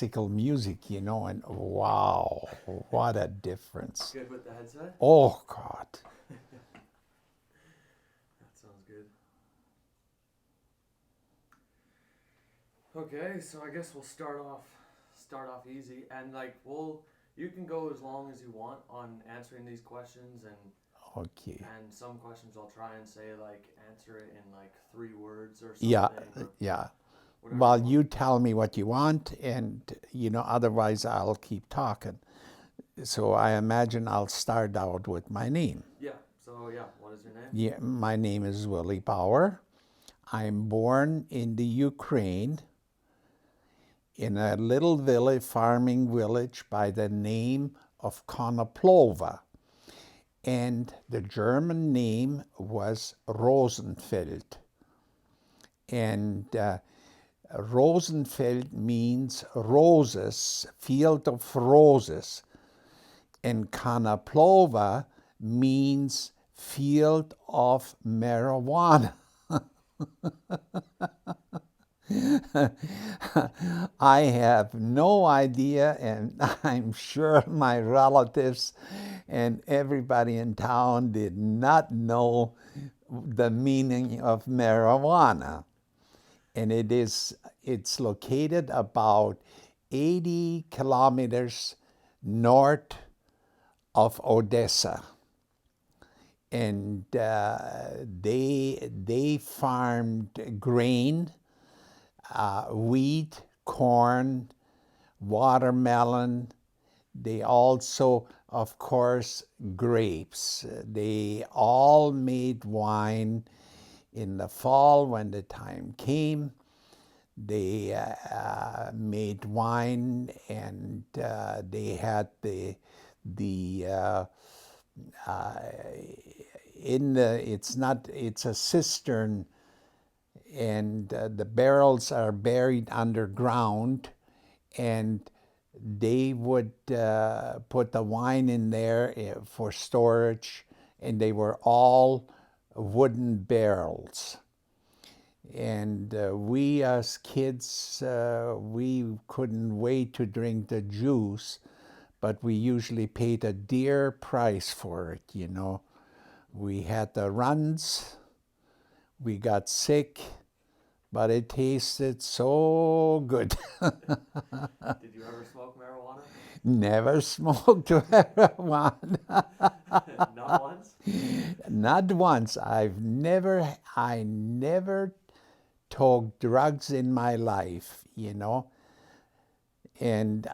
classical music, you know, and wow, what a difference. Good with the headset? Oh, God. That sounds good. Okay, so I guess we'll start off easy and you can go as long as you want on answering these questions Okay. and some questions I'll try and say answer it in 3 words or Yeah, something or yeah. whatever you Well, want. you tell me what you want, and, you know, otherwise I'll keep talking. So I imagine I'll start out with my name. Yeah. So yeah, what is your name? Yeah, my name is Willi Bauer. I'm born in the Ukraine in a little village, farming village by the name of Konoplova. And the German name was Rosenfeld. And Rosenfeld means roses, field of roses. And Konoplova means field of marijuana. I have no idea, and I'm sure my relatives and everybody in town did not know the meaning of marijuana. And it's located about 80 kilometers north of Odessa. And they farmed grain, wheat, corn, watermelon. They also, of course, grapes. They all made wine in the fall when the time came. They made wine, and they had the in the it's a cistern, and the barrels are buried underground, and they would put the wine in there for storage, and they were all wooden barrels. And we as kids, we couldn't wait to drink the juice, but we usually paid a dear price for it, you know. We had the runs, we got sick, but it tasted so good. Did you ever smoke marijuana? Never smoked marijuana. Not once? Not once. I never took drugs in my life, you know, and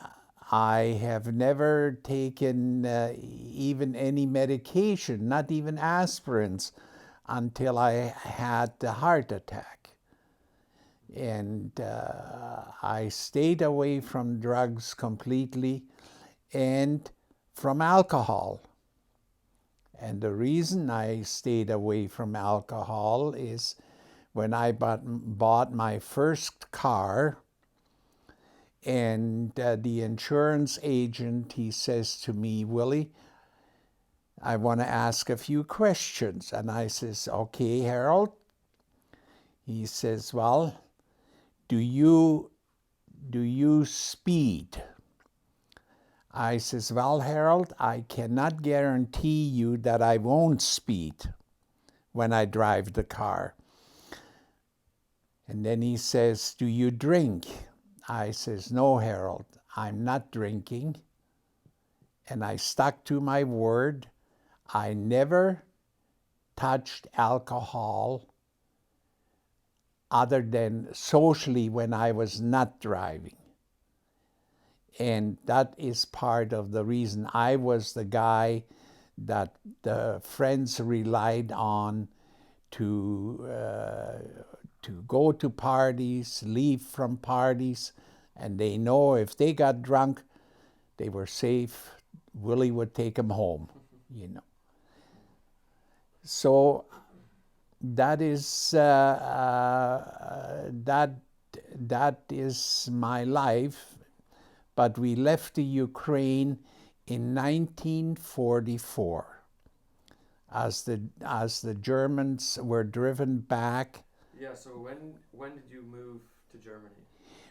I have never taken even any medication, not even aspirins, until I had the heart attack. And I stayed away from drugs completely and from alcohol. And the reason I stayed away from alcohol is when I bought my first car, and the insurance agent, he says to me, Willie, I want to ask a few questions. And I says, okay, Harold. He says, well, do you speed? I says, well, Harold, I cannot guarantee you that I won't speed when I drive the car. And then he says, do you drink? I says, no, Harold, I'm not drinking. And I stuck to my word. I never touched alcohol other than socially when I was not driving. And that is part of the reason I was the guy that the friends relied on to go to parties, leave from parties, and they know if they got drunk, they were safe. Willie would take them home, you know. So that is that is my life. But we left the Ukraine in 1944 as the Germans were driven back. Yeah, so when did you move to Germany?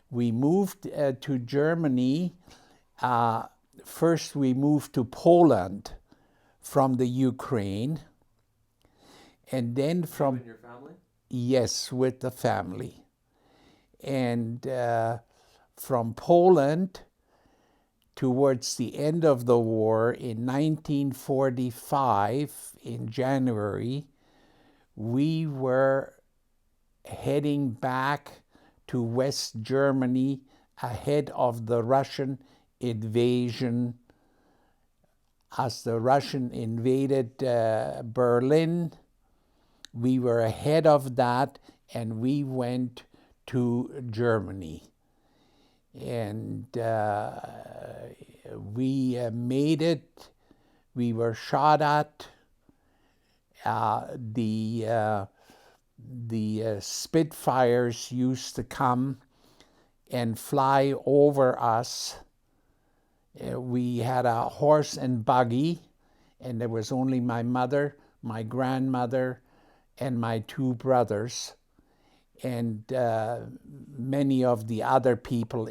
We moved to Germany. First, we moved to Poland from the Ukraine, and then You from and your family? yes, with the family, and from Poland towards the end of the war in 1945 in January, we were heading back to West Germany ahead of the Russian invasion. As the Russian invaded Berlin, we were ahead of that, and we went to Germany. And we made it. We were shot at. The Spitfires used to come and fly over us. We had a horse and buggy, and there was only my mother, my grandmother, and my two brothers, and many of the other people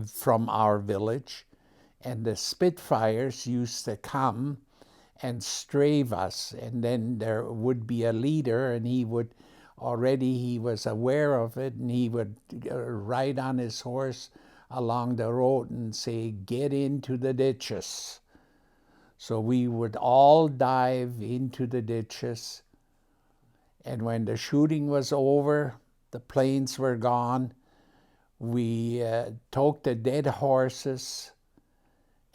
from our village. And the Spitfires used to come and strafe us, and then there would be a leader, and he was aware of it, and he would ride on his horse along the road and say, "Get into the ditches." So we would all dive into the ditches, and when the shooting was over, the planes were gone, we took the dead horses,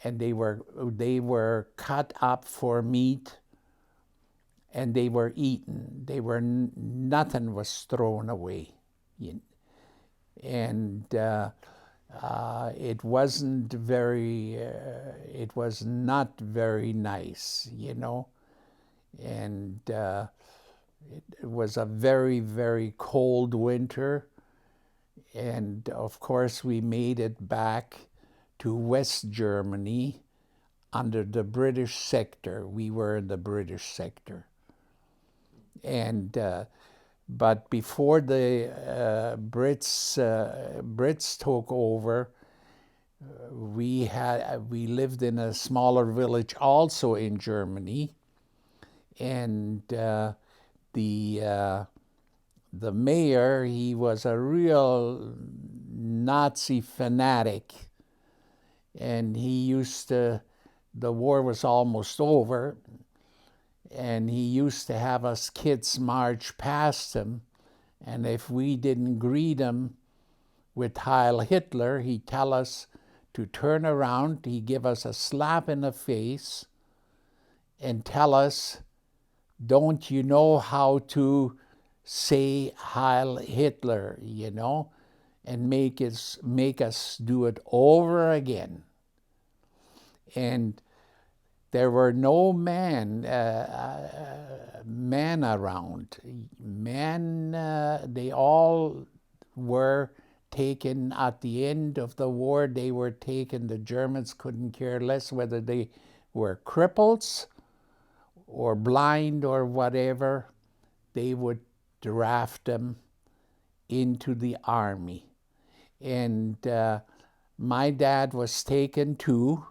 and they were cut up for meat, and they were eaten. Nothing was thrown away, and it wasn't very. It was not very nice, and it was a very, very cold winter, and of course we made it back to West Germany under the British sector. We were in the British sector. And but before the Brits took over, we lived in a smaller village also in Germany, and the mayor, he was a real Nazi fanatic, and the war was almost over, and he used to have us kids march past him, and if we didn't greet him with Heil Hitler, he'd tell us to turn around, he'd give us a slap in the face and tell us, "Don't you know how to say Heil Hitler," and make us do it over again. And there were no men around. They all were taken at the end of the war. They were taken. The Germans couldn't care less whether they were cripples or blind or whatever. They would draft them into the army. And my dad was taken too,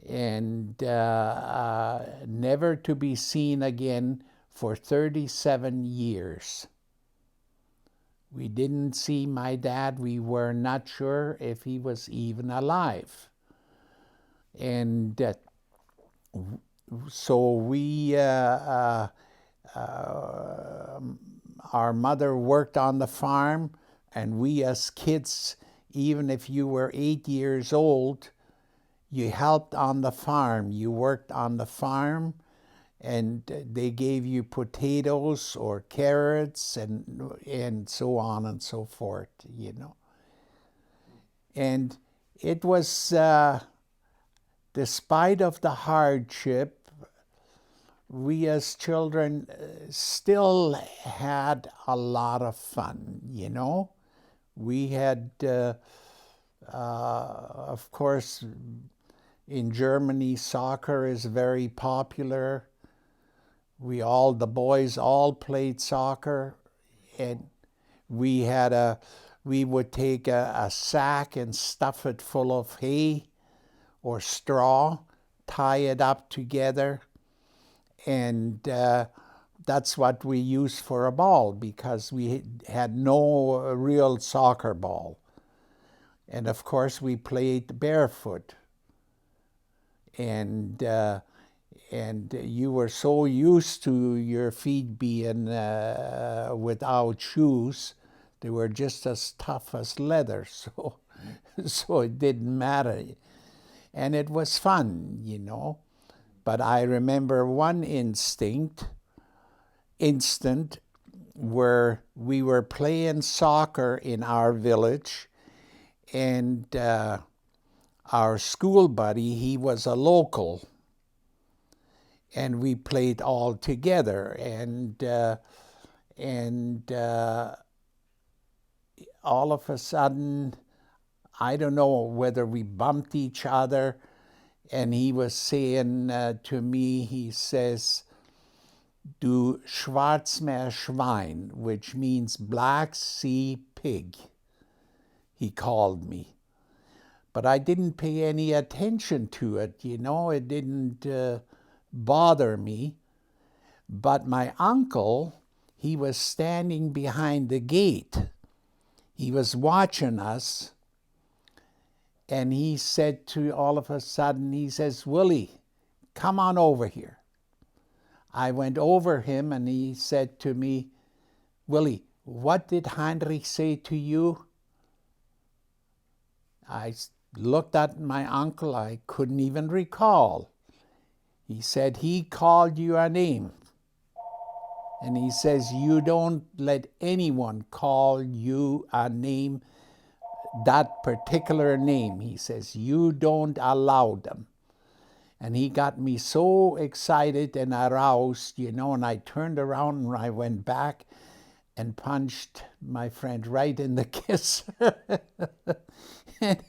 and never to be seen again for 37 years. We didn't see my dad. We were not sure if he was even alive. And so our mother worked on the farm, and we as kids, even if you were 8 years old, you helped on the farm. You worked on the farm, and they gave you potatoes or carrots and so on and so forth, And it was, despite of the hardship, we as children still had a lot of fun, We had, of course, in Germany, soccer is very popular. The boys all played soccer, and we had we would take a sack and stuff it full of hay or straw, tie it up together, and that's what we used for a ball because we had no real soccer ball. And of course, we played barefoot. And you were so used to your feet being without shoes, they were just as tough as leather. So it didn't matter. And it was fun, you know. But I remember one instant where we were playing soccer in our village, and our school buddy, he was a local, and we played all together, and all of a sudden, I don't know whether we bumped each other, and he was saying to me, he says, "Du Schwarzmeerschwein," which means Black Sea Pig. He called me. But I didn't pay any attention to it, you know, it didn't bother me. But my uncle, he was standing behind the gate. He was watching us, and he said to all of a sudden, he says, "Willie, come on over here." I went over him, and he said to me, "Willie, what did Heinrich say to you?" I looked at my uncle. I couldn't even recall. He said, "He called you a name." And he says, "You don't let anyone call you a name, that particular name." He says, "You don't allow them." And he got me so excited and aroused, you know, and I turned around and I went back and punched my friend right in the kiss. And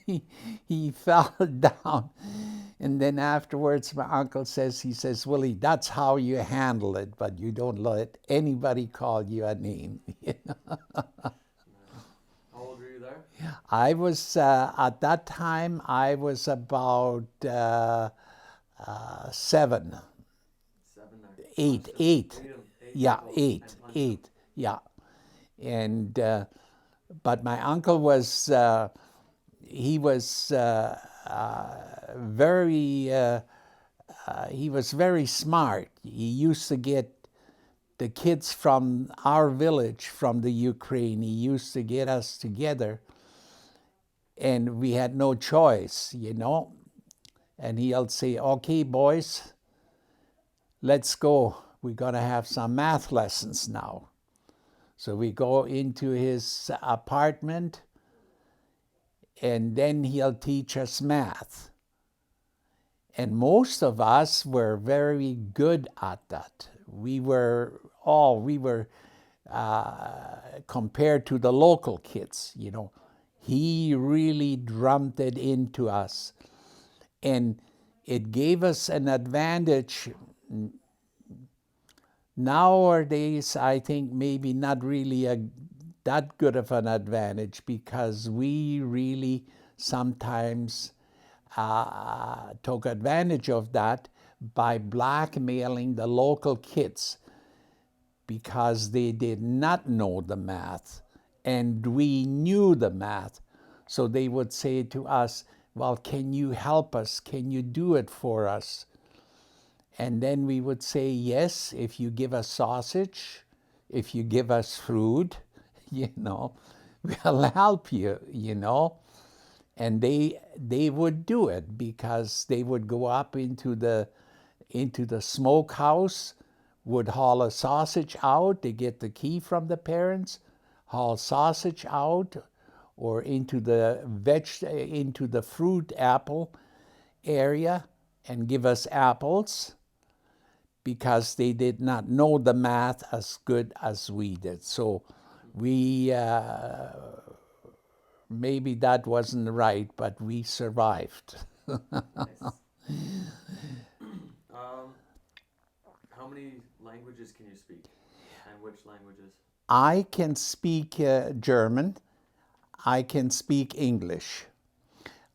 he fell down. And then afterwards, my uncle says, he says, "Willie, that's how you handle it, but you don't let anybody call you a name." How old were you there? I was, at that time, I was about 7. 7 there. Eight, Punched him. eight. Beat him. 8 Yeah, people eight, and punched him. eight, yeah. And, but my uncle was, he was he was very smart. He used to get the kids from our village, from the Ukraine, he used to get us together, and we had no choice, you know. And he'll say, "Okay, boys, let's go. We're going to have some math lessons now." So we go into his apartment, and then he'll teach us math. And most of us were very good at that. We were compared to the local kids, you know. He really drummed it into us. And it gave us an advantage. Nowadays, I think maybe not really that good of an advantage, because we really sometimes took advantage of that by blackmailing the local kids, because they did not know the math and we knew the math. So they would say to us, "Well, can you help us? Can you do it for us?" And then we would say, "Yes, if you give us sausage, if you give us food, you know, we'll help you, you know." And they would do it, because they would go up into the smokehouse, would haul a sausage out. They get the key from the parents, haul sausage out, or into the fruit apple area, and give us apples, because they did not know the math as good as we did. So we maybe that wasn't right, but we survived. Nice. How many languages can you speak? And which languages? I can speak German. I can speak English.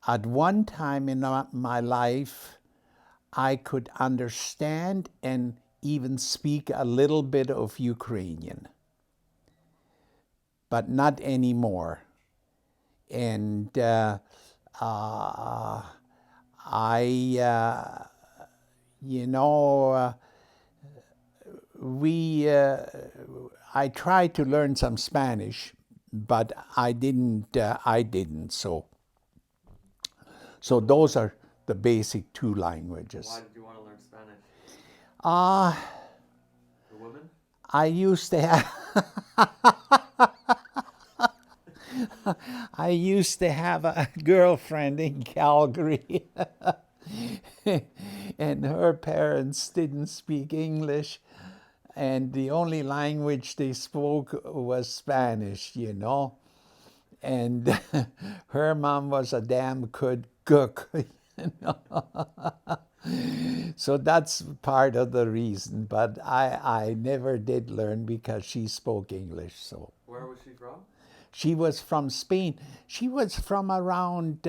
At one time in my life, I could understand and even speak a little bit of Ukrainian, but not anymore. And uh, I, you know, we, I tried to learn some Spanish, but I didn't. I didn't. So those are the basic two languages. Why did you want to learn Spanish? Uh, The women? I used to have I used to have a girlfriend in Calgary, and her parents didn't speak English, and the only language they spoke was Spanish, you know. And her mom was a damn good cook. You know? So that's part of the reason. But I never did learn because she spoke English. So Where was she from? she was from Spain. She was from around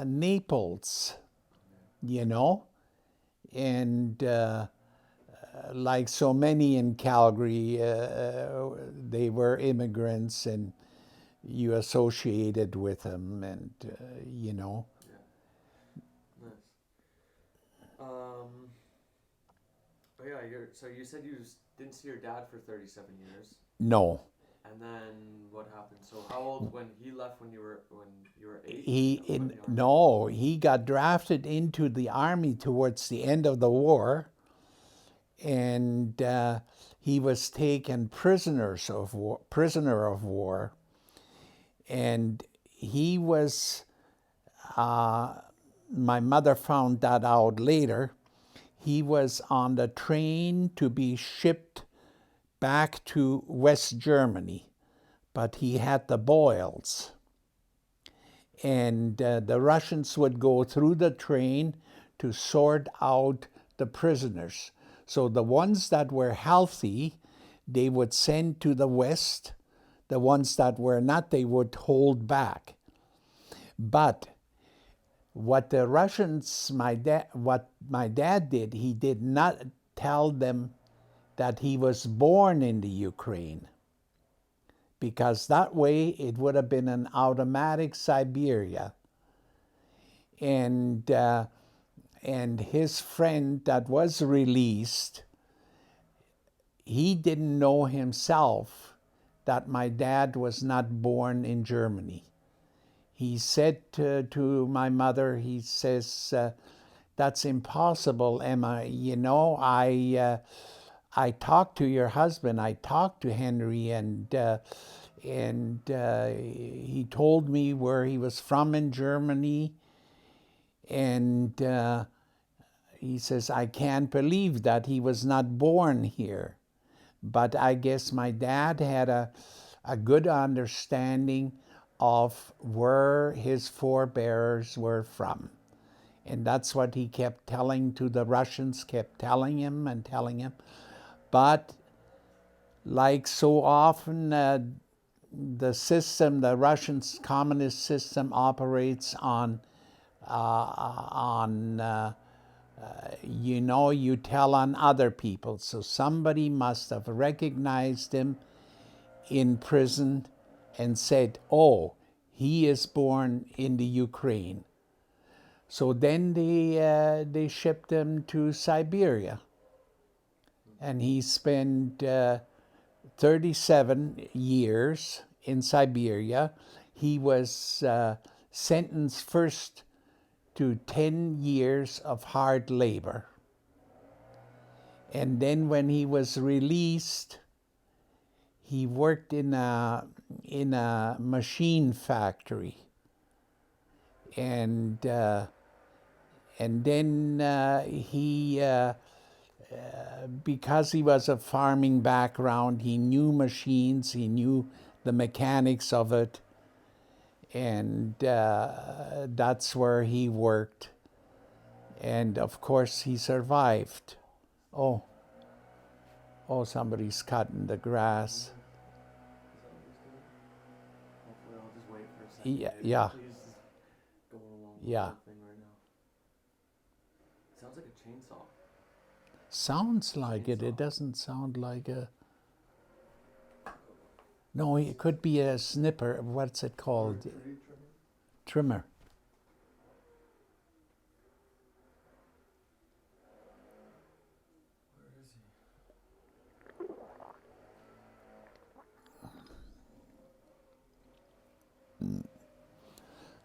Naples, you know, and like so many in Calgary, they were immigrants, and you associated with them, and you know. Yeah. Nice. Oh yeah, so you said you didn't see your dad for 37 years. No, And then what happened? So how old when he left when you were 8? he When in the army? no, he got drafted into the army towards the end of the war, and he was taken prisoner of war, and he was. My mother found that out later. He was on the train to be shipped back to West Germany, but he had the boils. And the Russians would go through the train to sort out the prisoners. So the ones that were healthy, they would send to the West. The ones that were not, they would hold back. But what the Russians, what my dad did, he did not tell them that he was born in the Ukraine, because that way it would have been an automatic Siberia. And his friend that was released, he didn't know himself that my dad was not born in Germany. He said to my mother, he says, that's impossible, Emma. You know, I talked to your husband. I talked to Henry, and he told me where he was from in Germany, and he says I can't believe that he was not born here. But I guess my dad had a good understanding of where his forebears were from. And that's what he kept telling to the Russians, kept telling him and telling him. But like so often, the system, the Russian communist system, operates on you know, you tell on other people. So somebody must have recognized him in prison and said, "Oh, he is born in the Ukraine." So then they shipped him to Siberia, and he spent 37 years in Siberia. He was sentenced first to 10 years of hard labor. And then when he was released, he worked in a machine factory. And then because he was a farming background, he knew machines, he knew the mechanics of it, and that's where he worked. And of course, he survived. Oh, oh, somebody's cutting the grass. Yeah, second yeah, maybe. He's just going along with yeah. the thing right now. Sounds like a chainsaw. Sounds like it. It Chainsaw. doesn't sound like a. No, it could be a snipper. What's it Or a called? tree trimmer. Trimmer. Where is he?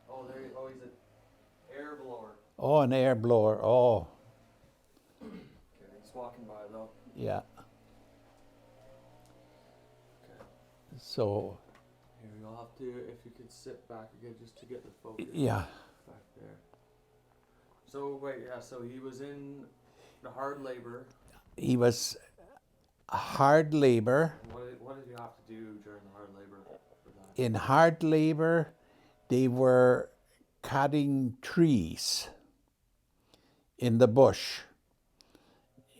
Oh, there. Oh, he's an air blower. Oh, an air blower. Oh, Okay, he's walking by though. yeah. Okay. So, Here, you'll have to, if you could sit back again just to get the focus yeah. back there. So wait, yeah. So he was in the hard labor. He was hard labor. And what did you have to do during the hard labor for that? In hard labor, they were cutting trees in the bush.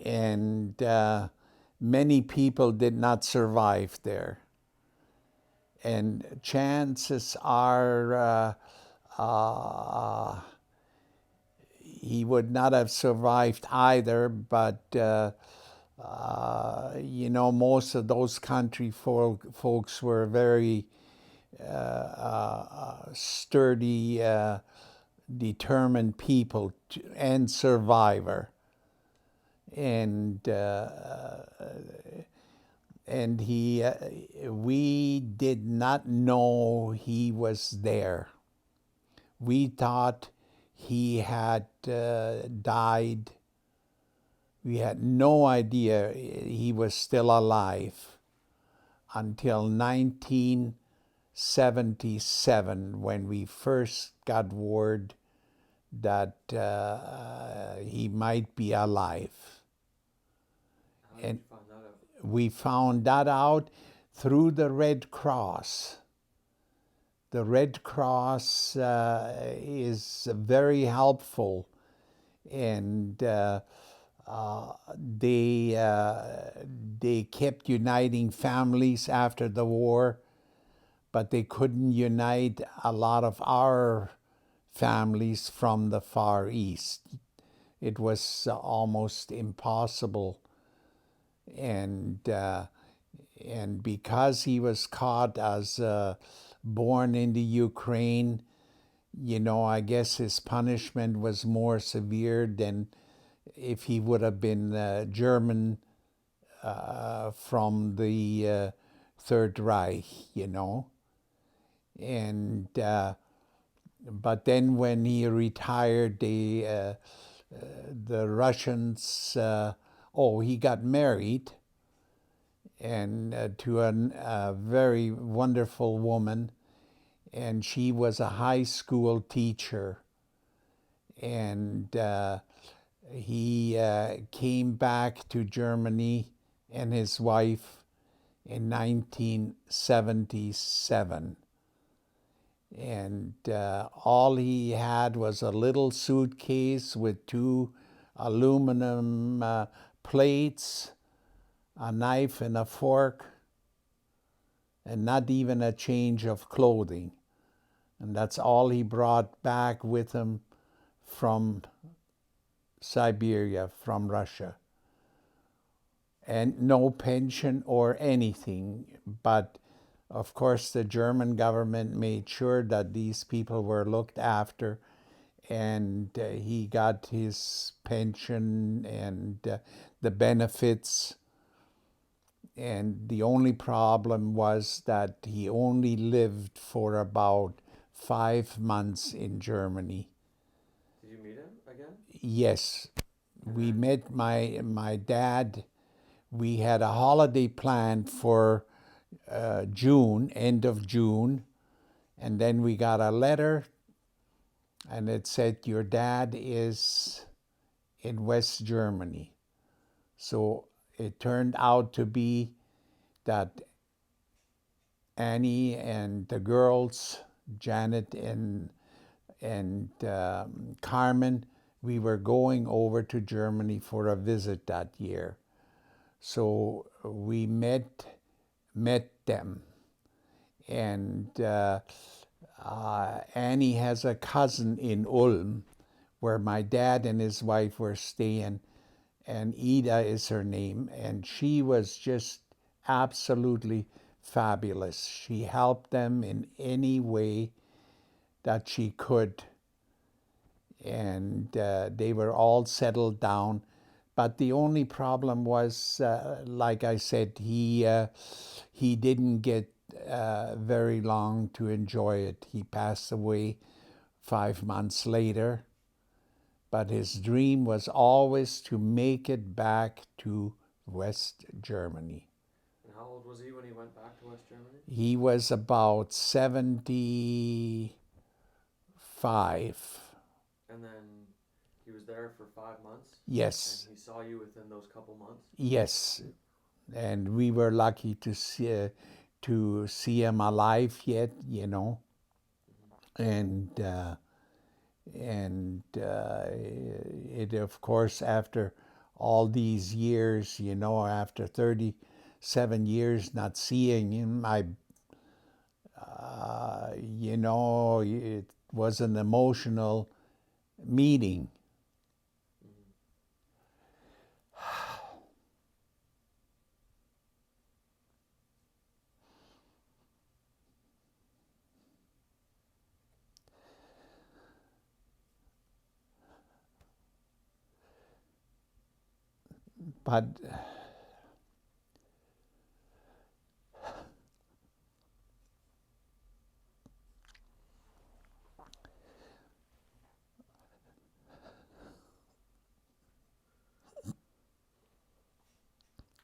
And many people did not survive there. And chances are he would not have survived either, but most of those country folks were very sturdy, determined people and survivor. And we did not know he was there. We thought he had died. We had no idea he was still alive until 1977, when we first got word that he might be alive. How did And you find that out? we found that out through the Red Cross. The Red Cross is very helpful, and they kept uniting families after the war, but they couldn't unite a lot of our families from the Far East. It was almost impossible, and because he was caught as born in the Ukraine, I guess his punishment was more severe than if he would have been German from the Third Reich, And but then when he retired, the Russians. He got married, and to a very wonderful woman, and she was a high school teacher, and he came back to Germany and his wife in 1977. And all he had was a little suitcase with two aluminum plates, a knife and a fork, and not even a change of clothing. And that's all he brought back with him from Siberia, from Russia. And no pension or anything. But of course, the German government made sure that these people were looked after, and he got his pension and the benefits. And the only problem was that he only lived for about 5 months in Germany. Did you meet him again? Yes, we met my dad. We had a holiday planned for June, end of June, and then we got a letter, and it said, your dad is in West Germany. So it turned out to be that Annie and the girls, Janet and Carmen, we were going over to Germany for a visit that year. So we met them, and Annie has a cousin in Ulm where my dad and his wife were staying, and Ida is her name, and she was just absolutely fabulous. She helped them in any way that she could, and they were all settled down. But the only problem was, like I said, he didn't get very long to enjoy it. He passed away 5 months later. But his dream was always to make it back to West Germany. And how old was he when he went back to West Germany? He was about 75. And then he was there for 5 months? Yes. And he saw you within those couple months? Yes. And we were lucky to see him alive yet, you know. And it, of course, after all these years, you know, after 37 years not seeing him, you know, it was an emotional meeting. But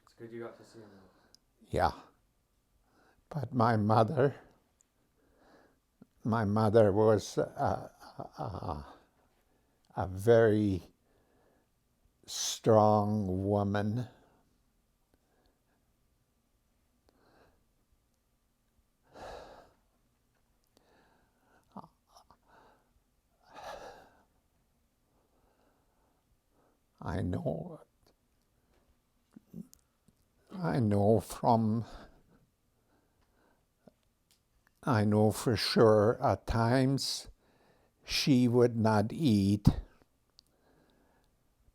It's good you got to see him though. yeah, but my mother was a very strong woman. I know I know for sure at times she would not eat,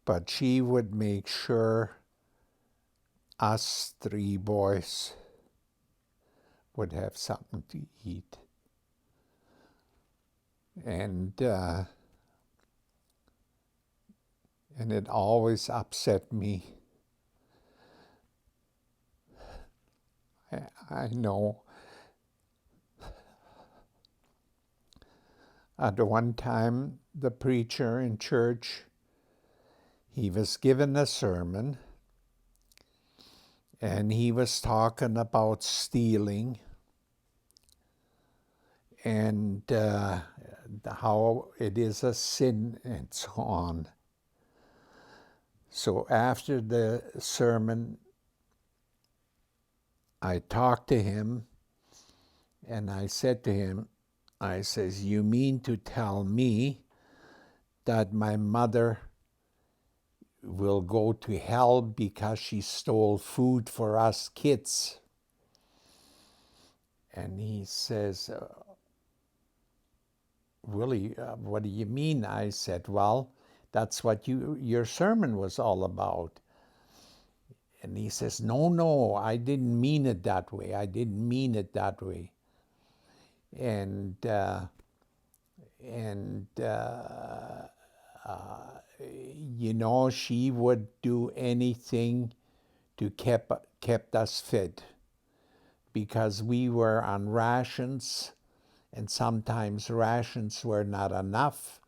but she would make sure us three boys would have something to eat. And it always upset me. I know at one time the preacher in church, he was given a sermon and he was talking about stealing and how it is a sin and so on. So after the sermon, I talked to him and I said to him, I says, you mean to tell me that my mother will go to hell because she stole food for us kids? And he says, Willie, what do you mean? I said, well, that's what your sermon was all about. And he says, no, I didn't mean it that way. I didn't mean it that way. And you know, she would do anything to kept us fed because we were on rations, and sometimes rations were not enough.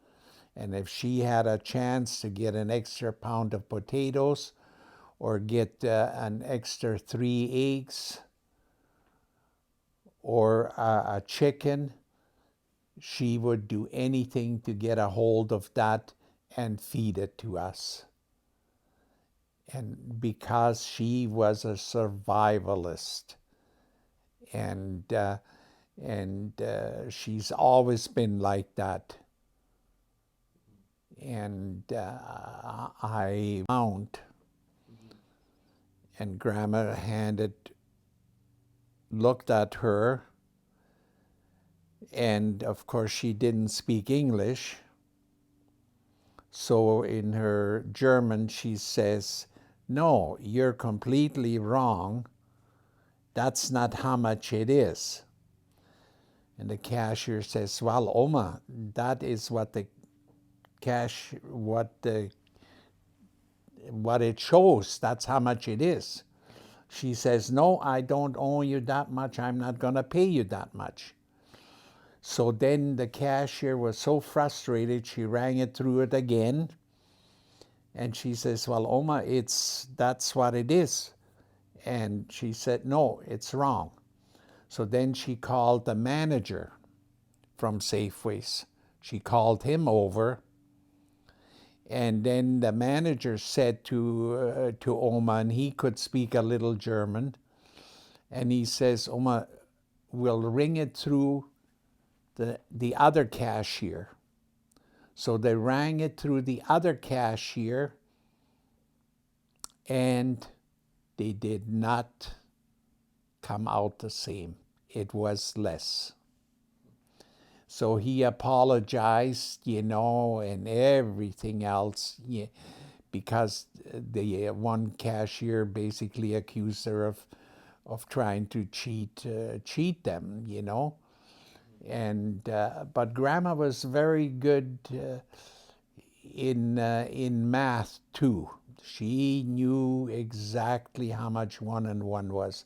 And if she had a chance to get an extra pound of potatoes or get an extra 3 eggs or a chicken, she would do anything to get a hold of that and feed it to us. And because she was a survivalist, and she's always been like that. And I found, and Grandma looked at her And of course, she didn't speak English. So in her German, she says, "No, you're completely wrong. That's not how much it is." And the cashier says, "Well, Oma, that is what the what it shows. That's how much it is." She says, "No, I don't owe you that much. I'm not going to pay you that much." So then the cashier was so frustrated, she rang it through it again. And she says, "Well, Oma, that's what it is." And she said, "No, it's wrong." So then she called the manager from Safeways. She called him over, and then the manager said to Oma, and he could speak a little German, and he says, "Oma, we'll ring it through the other cashier." So they rang it through the other cashier, and they did not come out the same. It was less. So he apologized, and everything else, because the one cashier basically accused her of trying to cheat them. And but Grandma was very good in math too. She knew exactly how much 1 and 1 was,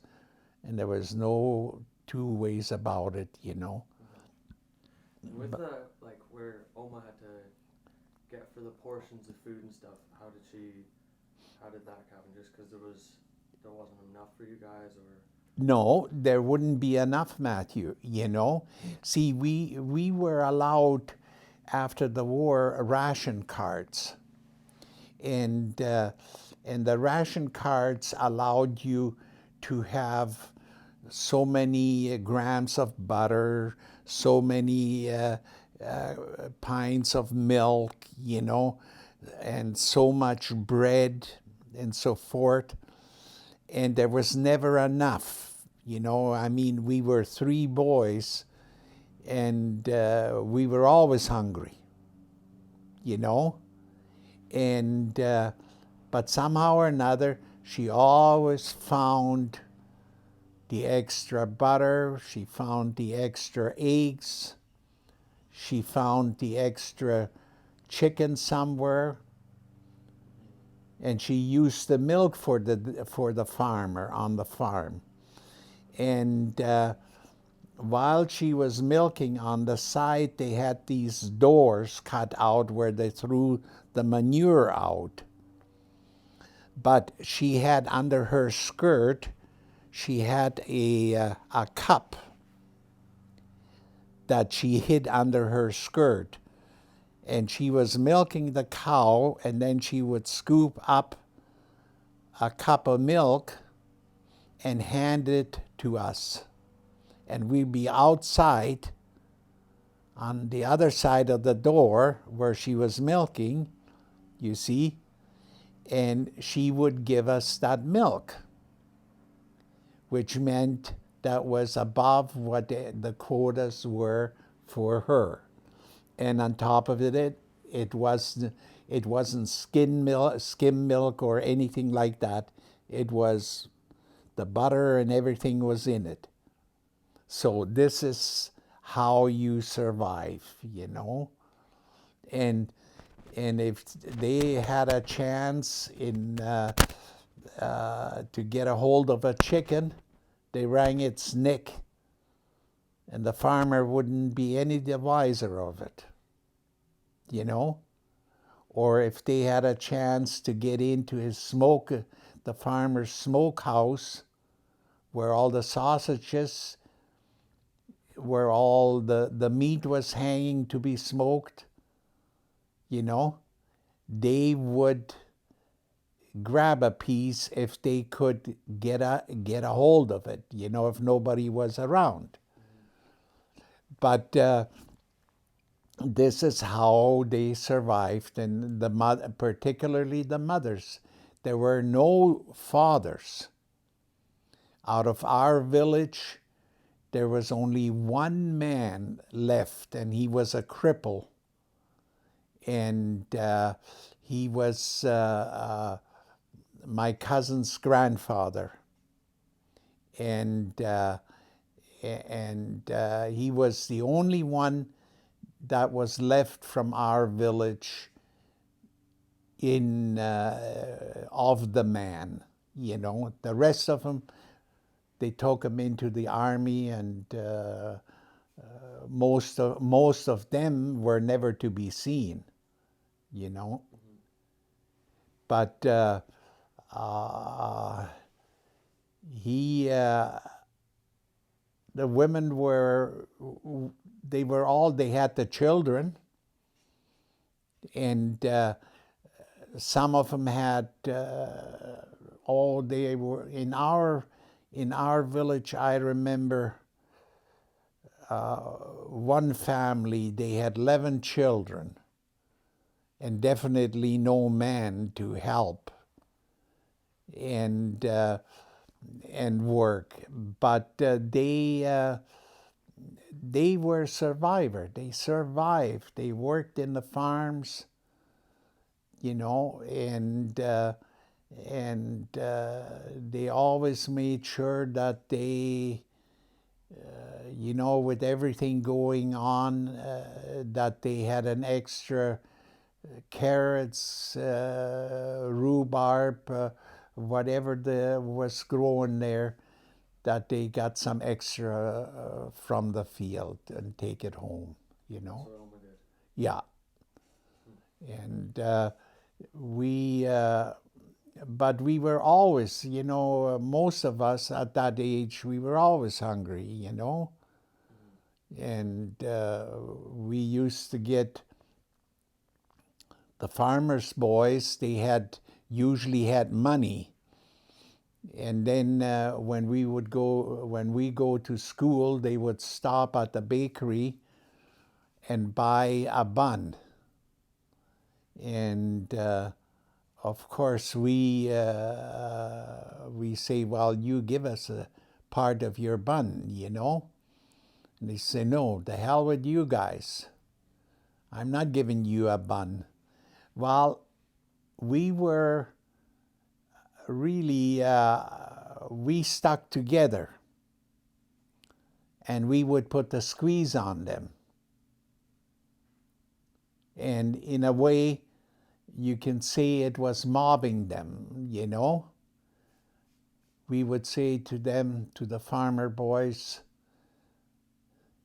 and there was no two ways about it. And with the like where Oma had to get for the portions of food and stuff, how did that happen? Just because there wasn't enough for you guys, or No, there wouldn't be enough, Matthew. See, we were allowed after the war ration cards, and the ration cards allowed you to have so many grams of butter, so many pints of milk, and so much bread and so forth. And there was never enough. I mean, we were 3 boys, and we were always hungry, you know. And but somehow or another, she always found the extra butter. She found the extra eggs. She found the extra chicken somewhere, and she used the milk for the farmer on the farm. And while she was milking, on the side they had these doors cut out where they threw the manure out. But she had under her skirt, she had a cup that she hid under her skirt. And she was milking the cow, and then she would scoop up a cup of milk and hand it to us. And we'd be outside on the other side of the door where she was milking, you see, and she would give us that milk, which meant that was above what the quotas were for her. And on top of it wasn't skim milk or anything like that. It was the butter and everything was in it. So this is how you survive. And if they had a chance to get a hold of a chicken, they wrang its neck, and the farmer wouldn't be any the wiser of it. Or if they had a chance to get into the farmer's smokehouse, where all the sausages, where all the meat was hanging to be smoked, they would grab a piece if they could get a hold of it, if nobody was around. But this is how they survived, and particularly the mothers. There were no fathers. Out of our village, there was only one man left, and he was a cripple. And he was my cousin's grandfather. And he was the only one that was left from our village in of the man. You know, the rest of them, they took him into the army, and most of them were never to be seen. You know, but he the women were, they had the children, and some of them had they were in our village. I remember one family, they had 11 children and definitely no man to help and work, but they were survivor. They survived. They worked in the farms, you know, and they always made sure that they, you know, with everything going on, that they had an extra carrots, rhubarb, whatever was growing there, that they got some extra from the field and take it home, you know. That's what Oma did. Yeah. And but we were always, you know, most of us at that age, we were always hungry, you know. And we used to get the farmers' boys, they usually had money. And then when we go to school, they would stop at the bakery and buy a bun. And of course we say, well, you give us a part of your bun, you know. And they say, no, the hell with you guys. I'm not giving you a bun. Well, we were really, we stuck together, and we would put the squeeze on them. And in a way, you can say it was mobbing them, you know. We would say to them, to the farmer boys,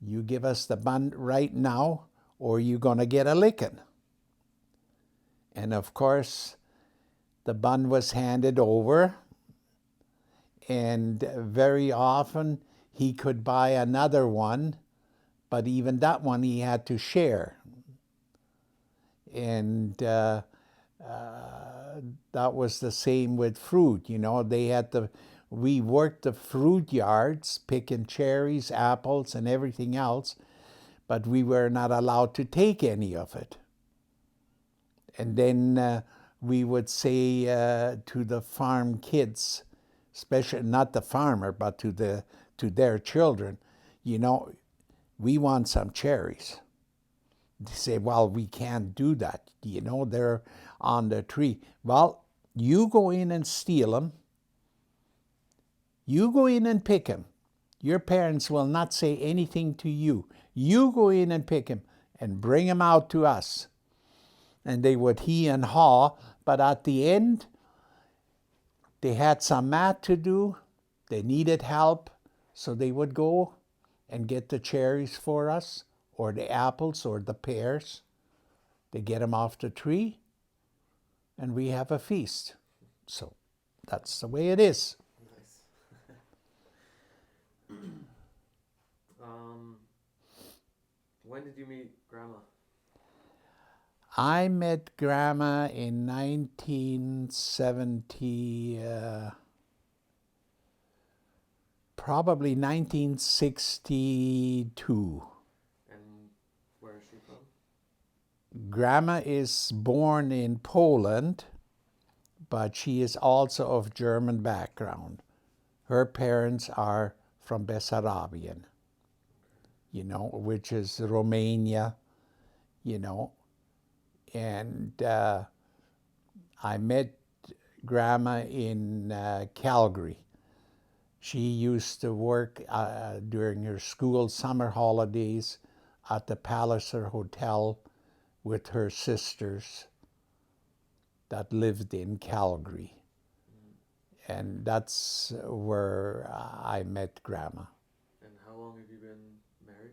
you give us the bun right now, or you're gonna get a licking. And of course, the bun was handed over, and very often he could buy another one, but even that one he had to share. And that was the same with fruit, you know. We worked the fruit yards, picking cherries, apples, and everything else, but we were not allowed to take any of it. And then we would say to the farm kids, especially not the farmer, but to their children, you know, we want some cherries. They say, well, we can't do that, you know, they're on the tree. Well, you go in and steal them. You go in and pick them. Your parents will not say anything to you. You go in and pick them and bring them out to us. And they would he and haw, but at the end, they had some math to do. They needed help, so they would go and get the cherries for us, or the apples, or the pears. They get them off the tree, and we have a feast. So that's the way it is. Nice. When did you meet Grandma? I met Grandma in 1970, probably 1962. And where is she from? Grandma is born in Poland, but she is also of German background. Her parents are from Bessarabian. you know, which is Romania, you know. And I met Grandma in Calgary. She used to work during her school summer holidays at the Palliser Hotel with her sisters that lived in Calgary. And that's where I met Grandma. And how long have you been married?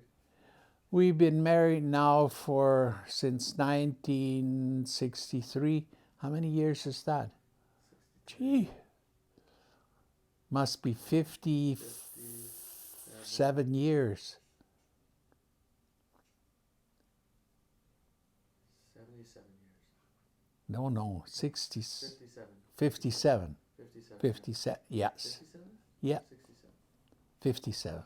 We've been married now for since 1963. How many years is that? 62. Gee, must be 57 years. 77 years. No, 60, 57. 57. 57. 57, yes. 57? Yeah, 67. 57.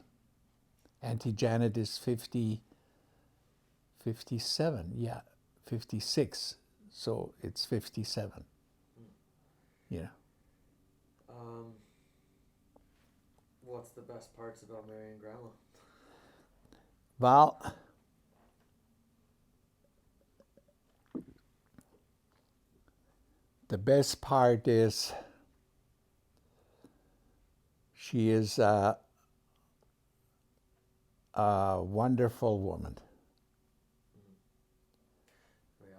Auntie Janet is 57, yeah, 56. So it's 57. Yeah. What's the best parts about marrying Grandma? Well, the best part is she is a wonderful woman. Wait,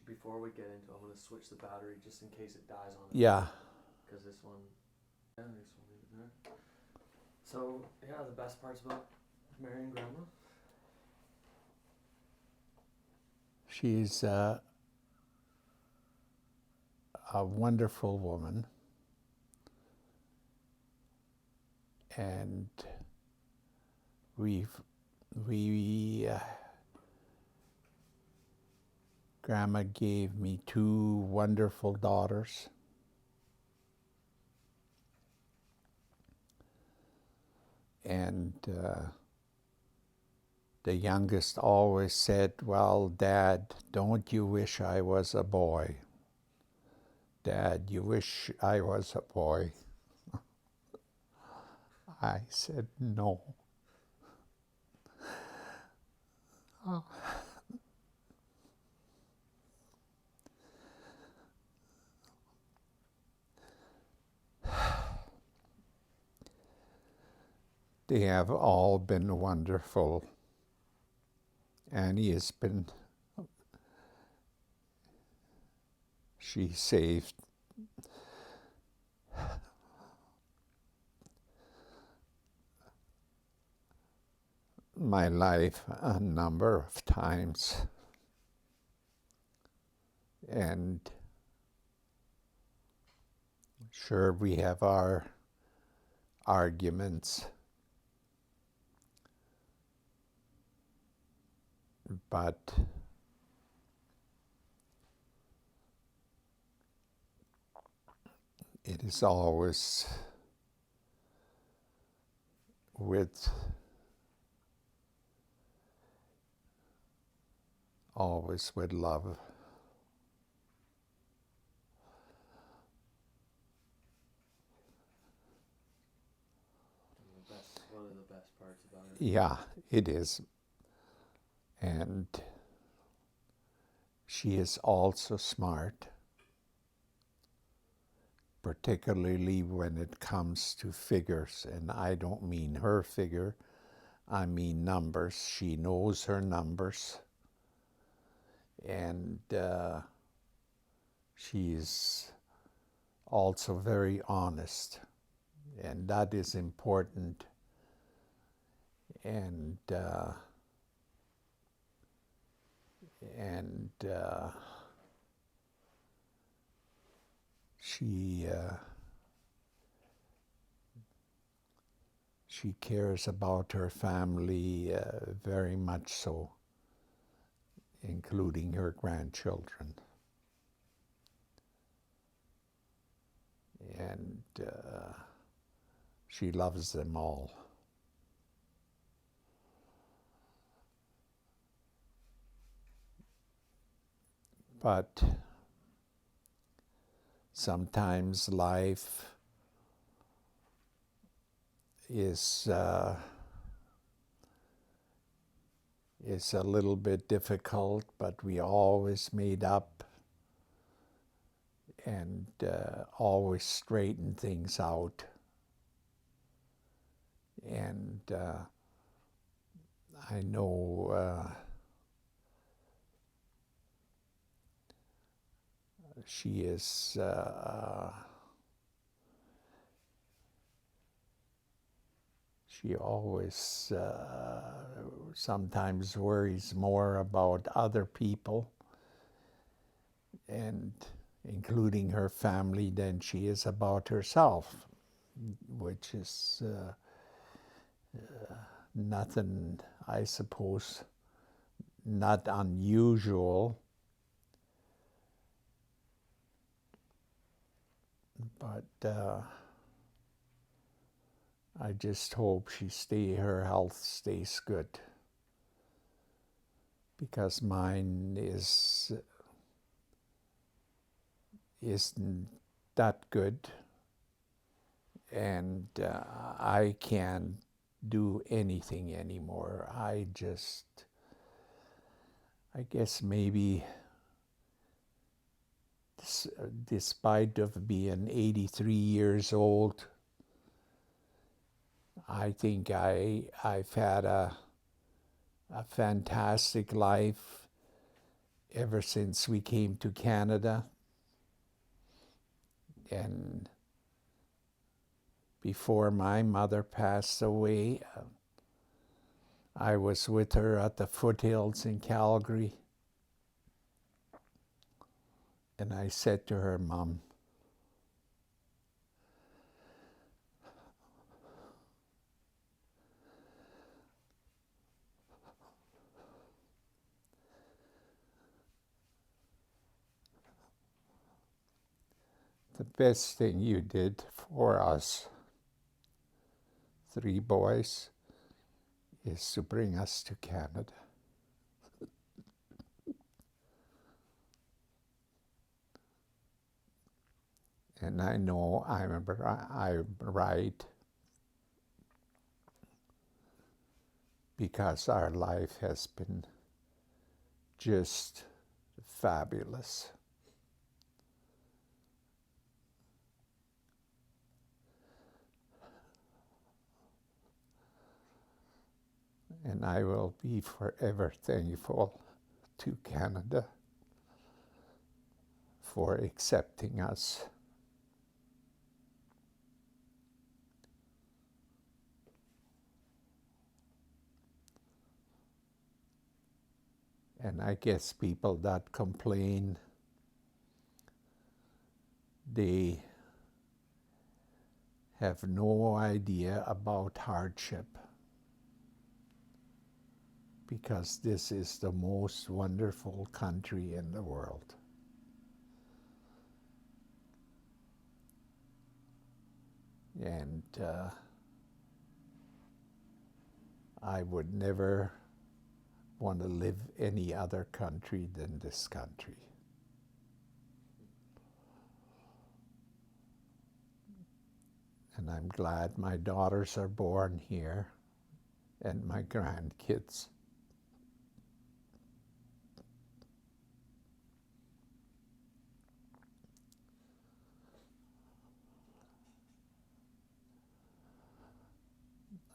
before we get into it, I'm gonna switch the battery just in case it dies on it. Yeah. Because this one, yeah, this one leave it there. So yeah, the best parts about marrying Grandma. She's a wonderful woman, and Grandma gave me two wonderful daughters. And the youngest always said, "Well, Dad, don't you wish I was a boy? Dad, you wish I was a boy?" I said, "No." Oh. They have all been wonderful. Annie has been, she saved my life a number of times. And sure, we have our arguments, but it is always with love. One of the best parts about it. Yeah, it is. And she is also smart, particularly when it comes to figures. And I don't mean her figure, I mean numbers. She knows her numbers. And she's also very honest. And that is important. And she cares about her family very much so, including her grandchildren. And she loves them all. But sometimes life is is a little bit difficult, but we always made up and always straightened things out. And I know she is she always sometimes worries more about other people, and including her family, than she is about herself, which is nothing, I suppose, not unusual, but I just hope her health stays good, because mine isn't that good, and I can't do anything anymore. I guess maybe despite of being 83 years old, I think I've had a fantastic life ever since we came to Canada. And before my mother passed away, I was with her at the foothills in Calgary. And I said to her, "Mom, the best thing you did for us, 3 boys, is to bring us to Canada." And I know I'm right, because our life has been just fabulous. And I will be forever thankful to Canada for accepting us. And I guess people that complain, they have no idea about hardship, because this is the most wonderful country in the world. And I would never want to live any other country than this country. And I'm glad my daughters are born here, and my grandkids.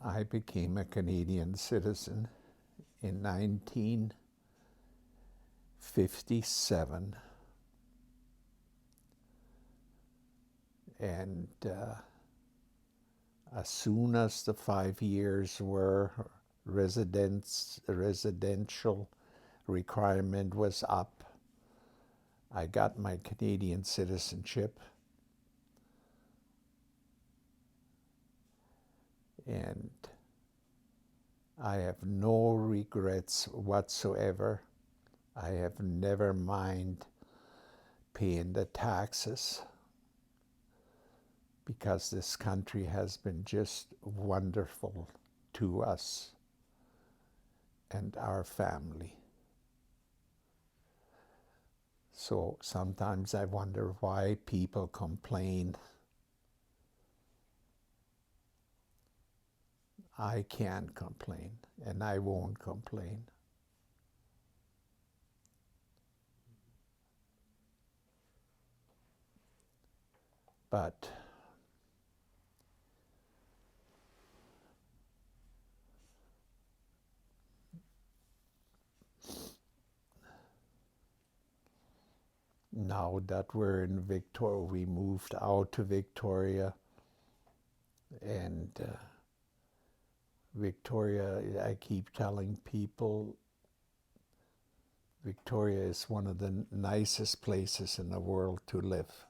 I became a Canadian citizen in 1957, and as soon as the 5 years were residential requirement was up, I got my Canadian citizenship, and I have no regrets whatsoever. I have never mind paying the taxes, because this country has been just wonderful to us and our family. So sometimes I wonder why people complain. I can't complain, and I won't complain. But now that we're in Victoria, we moved out to Victoria, and Victoria, I keep telling people, Victoria is one of the nicest places in the world to live.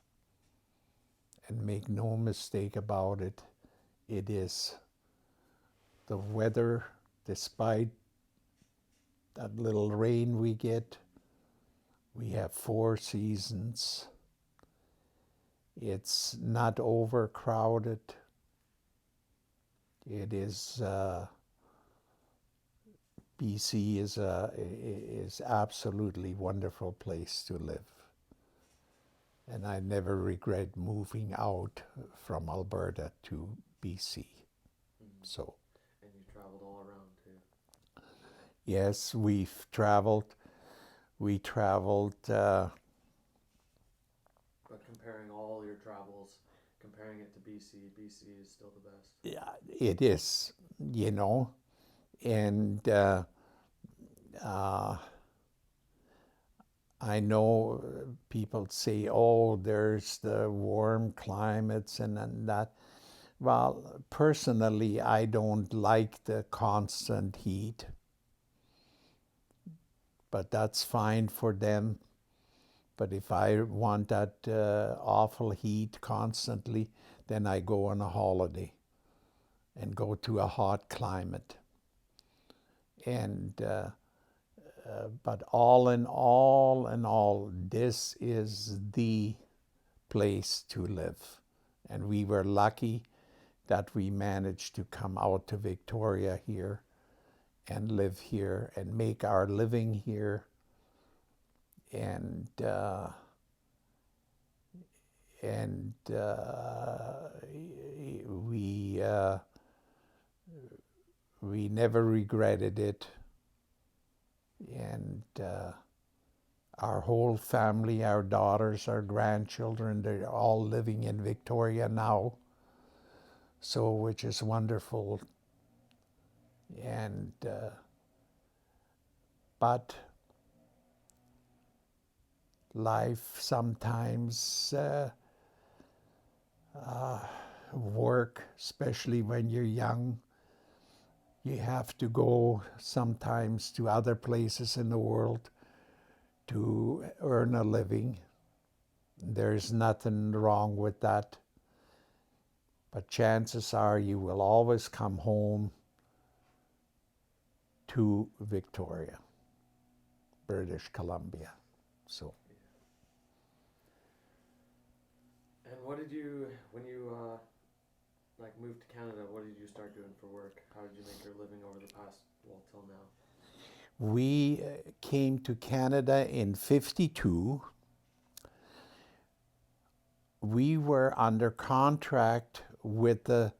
And make no mistake about it, it is. The weather, despite that little rain we get, we have 4 seasons. It's not overcrowded. It is BC is absolutely wonderful place to live, and I never regret moving out from Alberta to BC. So And you traveled all around too. yes, we've traveled. We traveled. But comparing all your travels, comparing it to BC, BC is still the best. Yeah, it is. You know, and I know people say, "Oh, there's the warm climates and that." Well, personally, I don't like the constant heat, but that's fine for them. But if I want that awful heat constantly, then I go on a holiday and go to a hot climate. And but all in all, this is the place to live. And we were lucky that we managed to come out to Victoria here and live here and make our living here. And we never regretted it. And our whole family, our daughters, our grandchildren, they're all living in Victoria now. So, which is wonderful. And but life sometimes work, especially when you're young. You have to go sometimes to other places in the world to earn a living. There's nothing wrong with that. But chances are you will always come home to Victoria, British Columbia. So. And what did you, when you like moved to Canada, what did you start doing for work? How did you make your living over the past, well, till now? We came to Canada in 52. We were under contract with the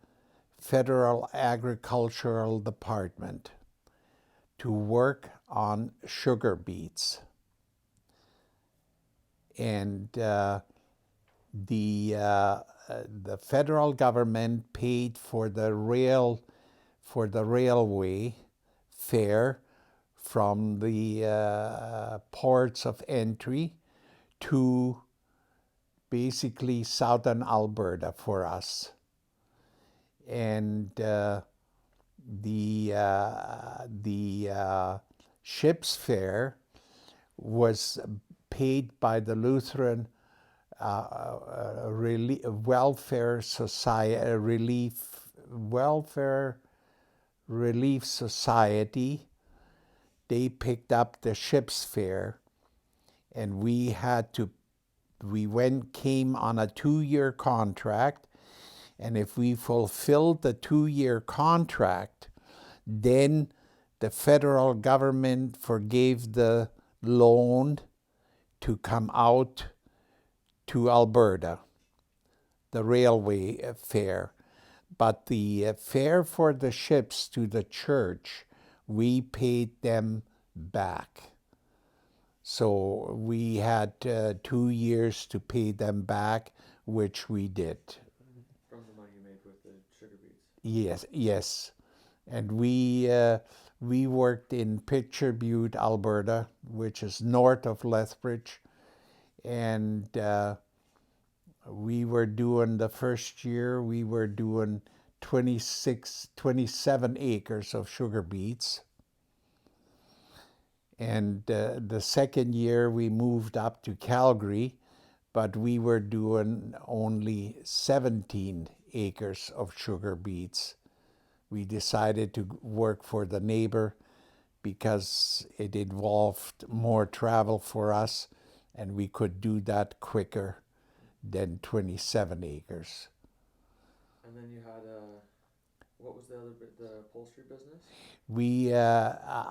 Federal Agricultural Department to work on sugar beets. And the federal government paid for the railway fare from the ports of entry to basically southern Alberta for us. And the ship's fare was paid by the Lutheran Welfare Relief Society. They picked up the ship's fare, and we came on a 2-year contract, and if we fulfilled the 2-year contract, then the federal government forgave the loan to come out to Alberta, the railway fare. But the fare for the ships to the church, we paid them back. So we had 2 years to pay them back. which we did. From the money you made with the sugar beets. Yes, yes. And we worked in Picture Butte, Alberta, which is north of Lethbridge, and we were doing the first year we were doing 27 acres of sugar beets. And the second year we moved up to Calgary, but we were doing only 17 acres of sugar beets. We decided to work for the neighbor because it involved more travel for us, and we could do that quicker than 27 acres. And then you had what was the other bit? The upholstery business.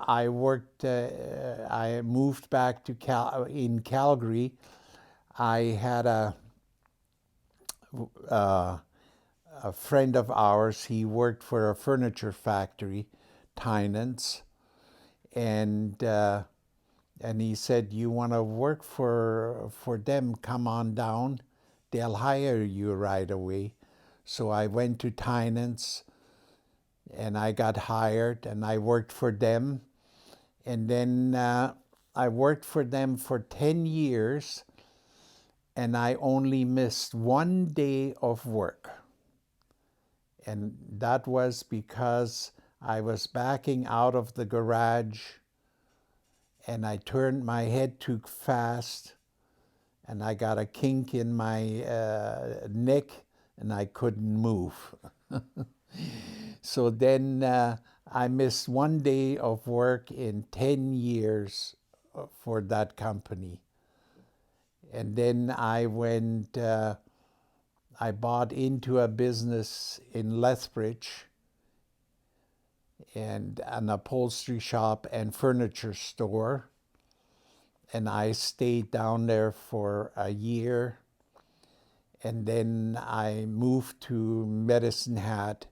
I worked. I moved back to in Calgary. I had uh, a friend of ours. He worked for a furniture factory, Tynan's, and he said, "You want to work for them? Come on down. They'll hire you right away." So I went to Tynan's and I got hired and I worked for them. And then I worked for them for 10 years and I only missed one day of work. And that was because I was backing out of the garage and I turned my head too fast and I got a kink in my neck and I couldn't move. So then I missed one day of work in 10 years for that company. And then I went, I bought into a business in Lethbridge and an upholstery shop and furniture store. And I stayed down there for a year. And then I moved to Medicine Hat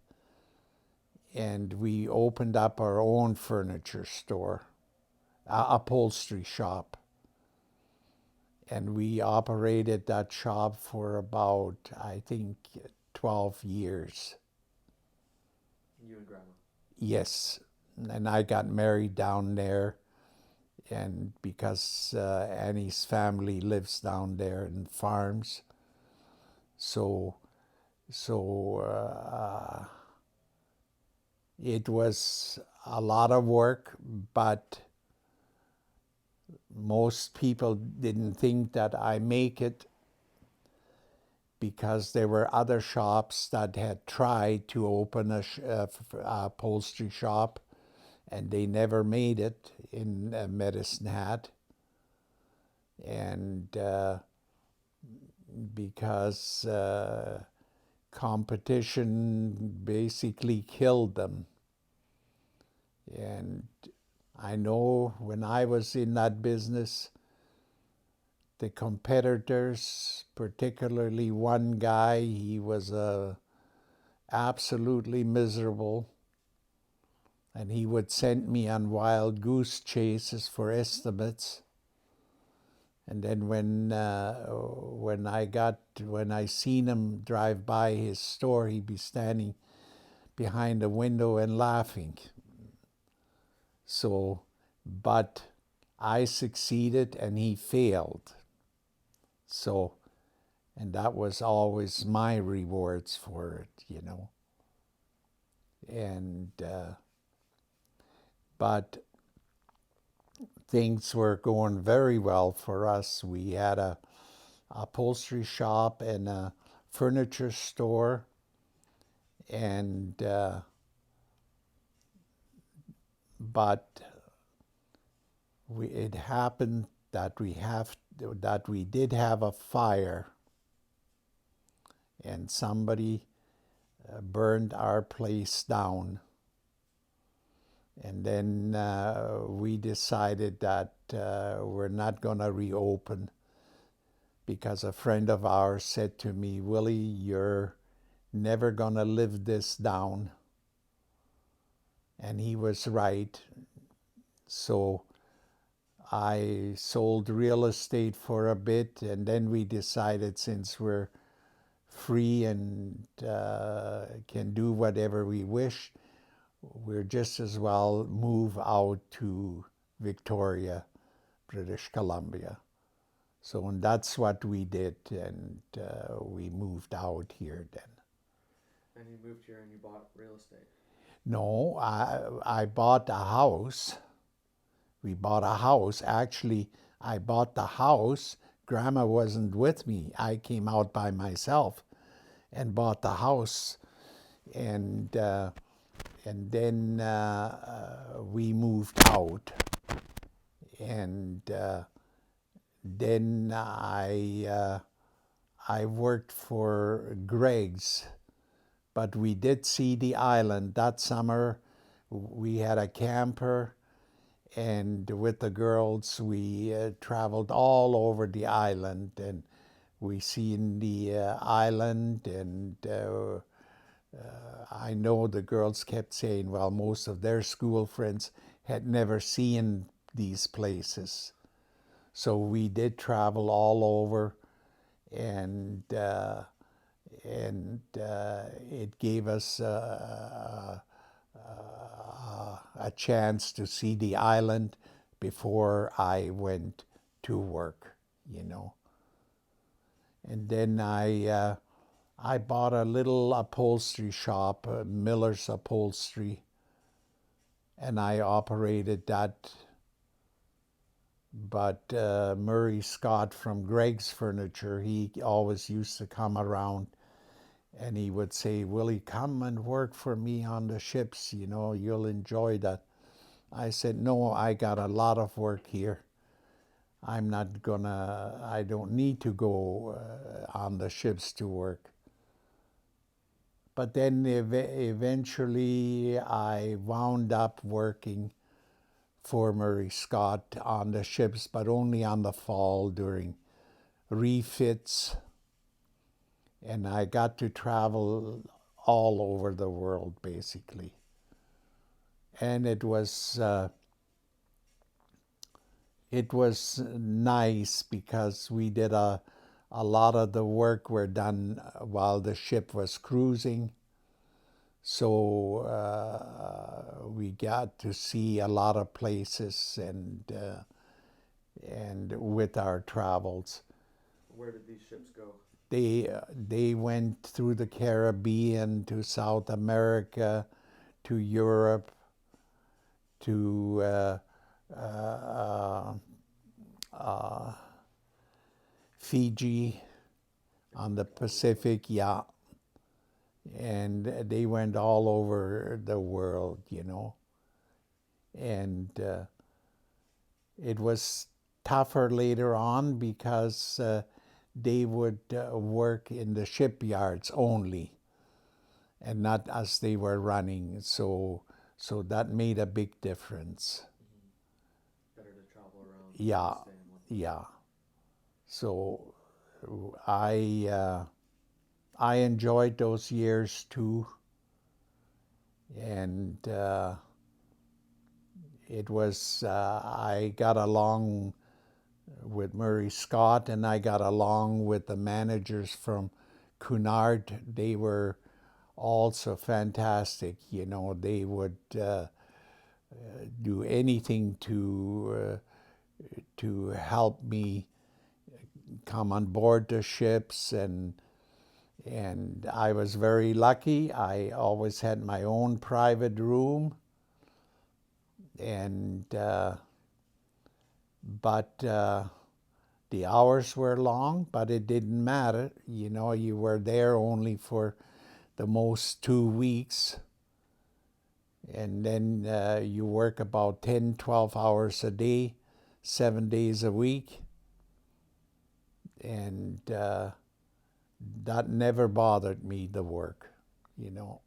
and we opened up our own furniture store, upholstery shop. And we operated that shop for about, I think, 12 years. You and Grandma. Yes. And I got married down there. And because Annie's family lives down there and farms, so it was a lot of work, but most people didn't think that I make it because there were other shops that had tried to open a upholstery shop and they never made it in Medicine Hat. And because competition basically killed them. And I know when I was in that business, the competitors, particularly one guy, he was absolutely miserable. And he would send me on wild goose chases for estimates. And then when I seen him drive by his store, he'd be standing behind a window and laughing. So, but I succeeded and he failed. So, and that was always my rewards for it, you know. And but things were going very well for us. We had a upholstery shop and a furniture store, and but it happened that we did have a fire, and somebody burned our place down. And then we decided that we're not going to reopen because a friend of ours said to me, "Willie, you're never going to live this down." And he was right. So I sold real estate for a bit, and then we decided since we're free and can do whatever we wish, we're just as well move out to Victoria, British Columbia. So, and that's what we did, and we moved out here then. And you moved here and you bought real estate. No, I bought a house. We bought a house. Actually, I bought the house. Grandma wasn't with me. I came out by myself and bought the house, and then we moved out, and then I worked for Greg's, but we did see the island that summer. We had a camper, and with the girls, we traveled all over the island, and we seen the island, and I know the girls kept saying, well, most of their school friends had never seen these places. So we did travel all over, and it gave us a chance to see the island before I went to work, you know. And then I bought a little upholstery shop, Miller's Upholstery, and I operated that. But Murray Scott from Greg's Furniture, he always used to come around, and he would say, Willie, come and work for me on the ships, you know, you'll enjoy that. I said, no, I got a lot of work here. I don't need to go on the ships to work. But then eventually I wound up working for Murray Scott on the ships, but only on the fall during refits. And I got to travel all over the world, basically. And it was nice because we did a lot of the work were done while the ship was cruising. So we got to see a lot of places, and with our travels. Where did these ships go? They went through the Caribbean to South America, to Europe, to Fiji on the Pacific, yeah. And they went all over the world, you know. And it was tougher later on because they would work in the shipyards only and not as they were running. So that made a big difference. Better to travel around. Yeah, yeah. So I enjoyed those years too, and it was I got along with Murray Scott, and I got along with the managers from Cunard. They were also fantastic. You know, they would do anything to help me come on board the ships, and I was very lucky. I always had my own private room, and but the hours were long, but it didn't matter. You know, you were there only for the most 2 weeks, and then you work about 10, 12 hours a day, 7 days a week, and that never bothered me, the work, you know.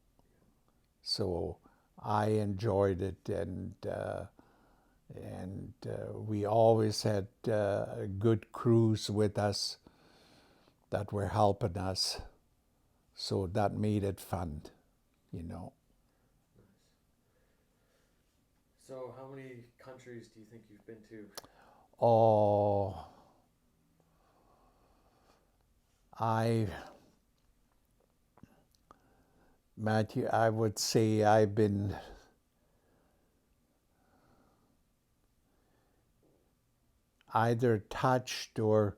So I enjoyed it, and we always had good crews with us that were helping us. So that made it fun, you know. So how many countries do you think you've been to? Oh, I Matthew, I would say I've been either touched or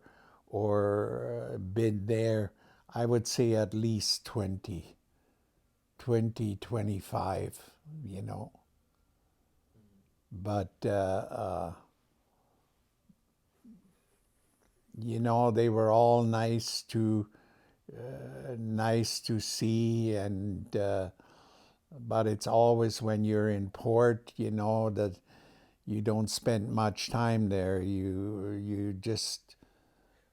been there. I would say at least 25, you know. But you know, they were all nice to see, and but it's always when you're in port, you know, that you don't spend much time there. You just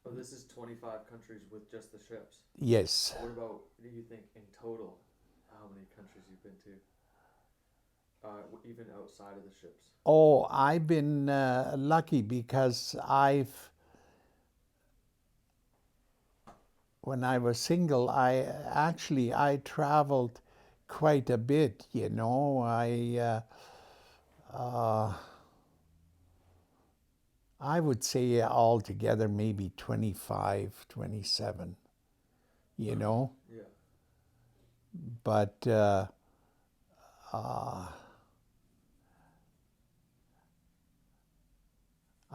Oh, this is 25 countries with just the ships. yes. What about, do you think in total, how many countries you've been to? Even outside of the ships? Oh, I've been lucky because when I was single, I traveled quite a bit, you know. I would say altogether maybe 25, 27, you know. Yeah. But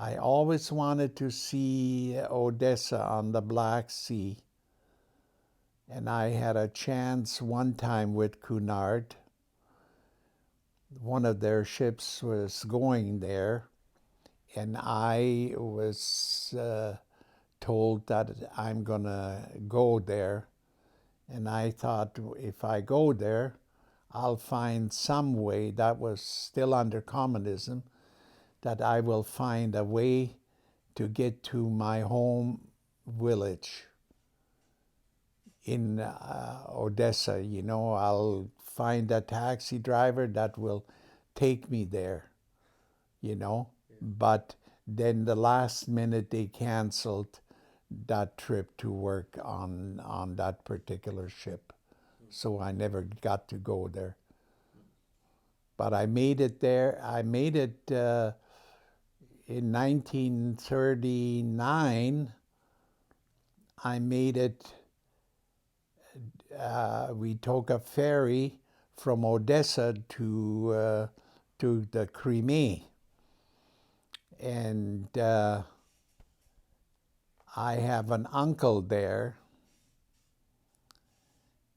I always wanted to see Odessa on the Black Sea. And I had a chance one time with Cunard. One of their ships was going there, and I was told that I'm going to go there. And I thought, if I go there, I'll find some way, that was still under communism, that I will find a way to get to my home village in Odessa. You know, I'll find a taxi driver that will take me there, you know. Yeah. But then the last minute they canceled that trip to work on that particular ship. So I never got to go there. But I made it there. I made it in 1939. I made it. We took a ferry from Odessa to the Crimea, and I have an uncle there,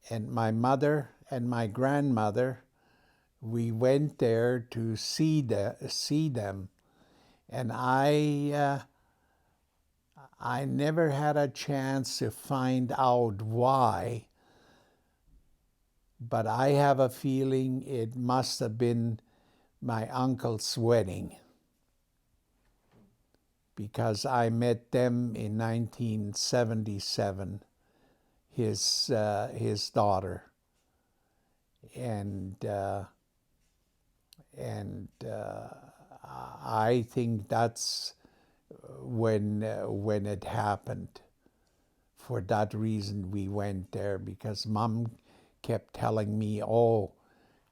and my mother and my grandmother. We went there to see them, and I never had a chance to find out why, but I have a feeling it must have been my uncle's wedding, because I met them in 1977, his daughter, and I think that's when it happened. For that reason, we went there, because Mom kept telling me, "Oh,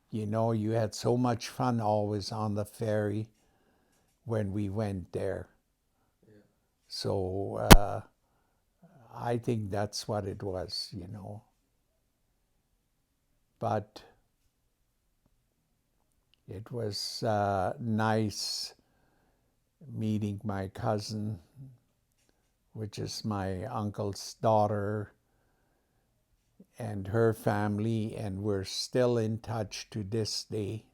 you know, you had so much fun always on the ferry when we went there." Yeah. So I think that's what it was, you know. But it was nice meeting my cousin, which is my uncle's daughter, and her family, and we're still in touch to this day,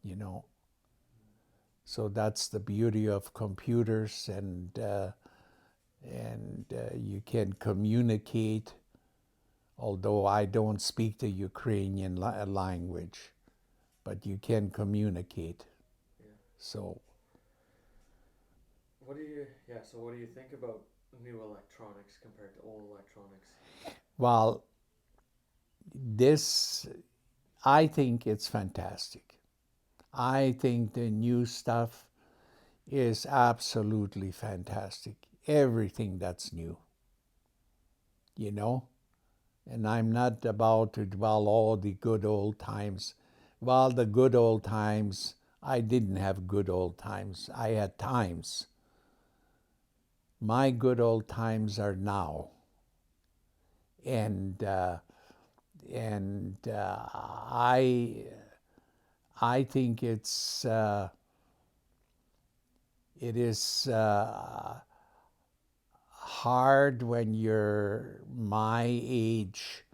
you know. So that's the beauty of computers, and you can communicate, although I don't speak the Ukrainian language, but you can communicate. Yeah. So So what do you think about new electronics compared to old electronics? while this, I think it's fantastic. I think the new stuff is absolutely fantastic. Everything that's new, you know? And I'm not about to dwell all the good old times. Well, the good old times, I didn't have good old times. I had times. My good old times are now. And And I think it is hard when you're my age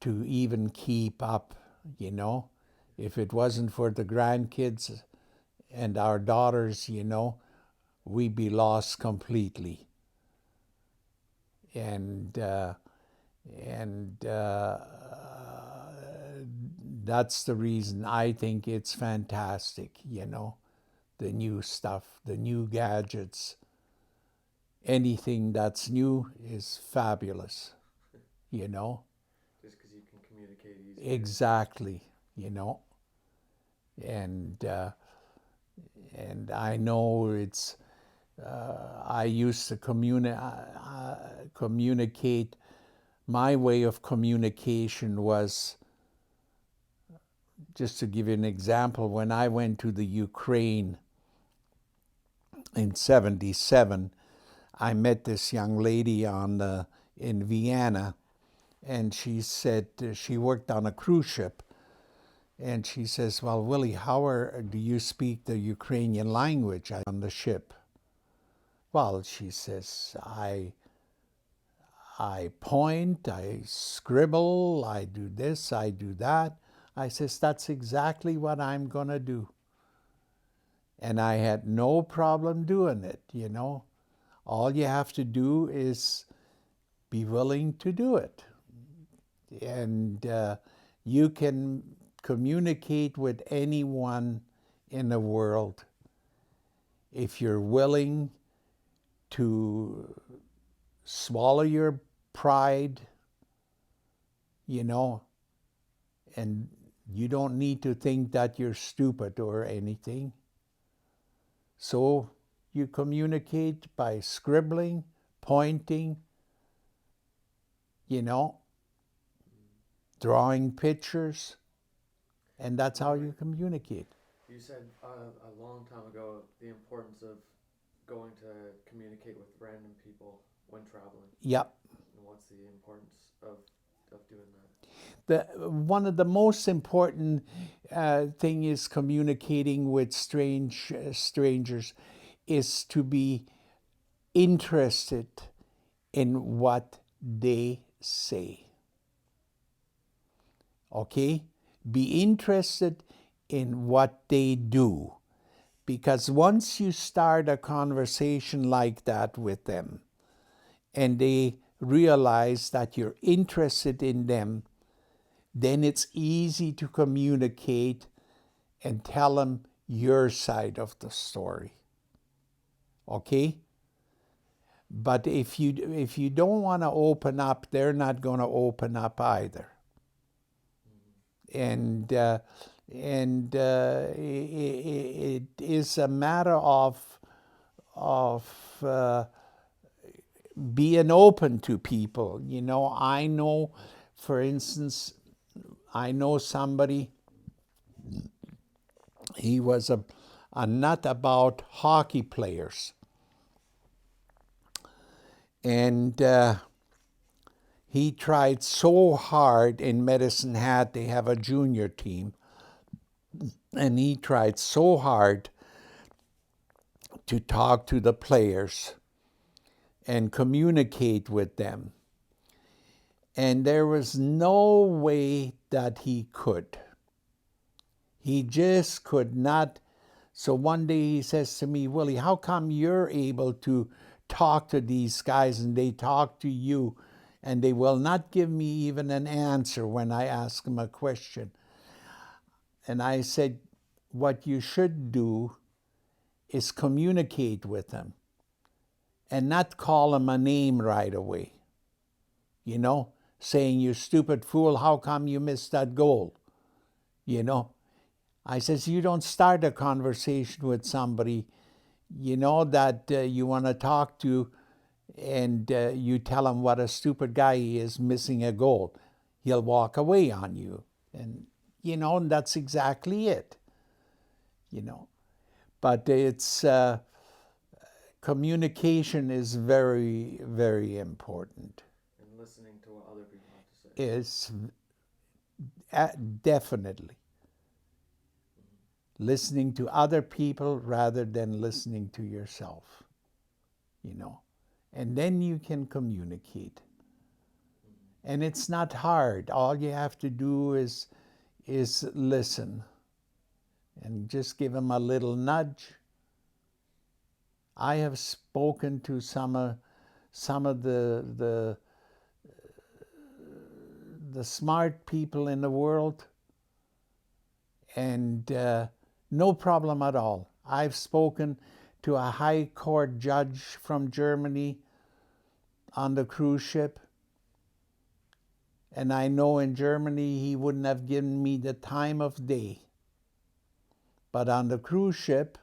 to even keep up, you know. If it wasn't for the grandkids and our daughters, you know, we'd be lost completely. And and that's the reason I think it's fantastic, you know, the new stuff, the new gadgets. Anything that's new is fabulous, you know. Just because you can communicate easier. Exactly, you know. And I know it's. I used to communicate. My way of communication was, just to give you an example, when I went to the Ukraine in '77, I met this young lady in Vienna, and she said she worked on a cruise ship, and she says, "Well, Willie, do you speak the Ukrainian language on the ship?" Well, she says, I point, I scribble, I do this, I do that. I says, that's exactly what I'm going to do. And I had no problem doing it, you know. All you have to do is be willing to do it. And you can communicate with anyone in the world if you're willing to swallow your pride, you know, and you don't need to think that you're stupid or anything. So you communicate by scribbling, pointing, you know, drawing pictures, and that's how you communicate. You said a long time ago the importance of going to communicate with random people when traveling. Yep. And what's the importance of doing that? One of the most important thing is communicating with strangers is to be interested in what they say. Okay? Be interested in what they do. Because once you start a conversation like that with them, and they realize that you're interested in them, then it's easy to communicate and tell them your side of the story. Okay? But if you don't want to open up, they're not going to open up either. And it is a matter of being open to people. You know, I know, for instance, I know somebody. He was a nut about hockey players, and he tried so hard in Medicine Hat. They have a junior team, and he tried so hard to talk to the players and communicate with them. And there was no way that he could. He just could not. So one day he says to me, Willie, how come you're able to talk to these guys and they talk to you and they will not give me even an answer when I ask them a question? And I said, what you should do is communicate with them and not call them a name right away. You know, saying, you stupid fool, how come you missed that goal? You know, I says, you don't start a conversation with somebody, you know, that you want to talk to, and you tell him what a stupid guy he is missing a goal. He'll walk away on you. And, you know, and that's exactly it, you know. But it's, communication is very, very important. And listening to what other people have to say. It's Definitely. Listening to other people rather than listening to yourself, you know. And then you can communicate. And it's not hard. All you have to do is listen and just give them a little nudge. I have spoken to some of the smart people in the world, and no problem at all. I've spoken to a high court judge from Germany on the cruise ship, and I know in Germany he wouldn't have given me the time of day. But on the cruise ship,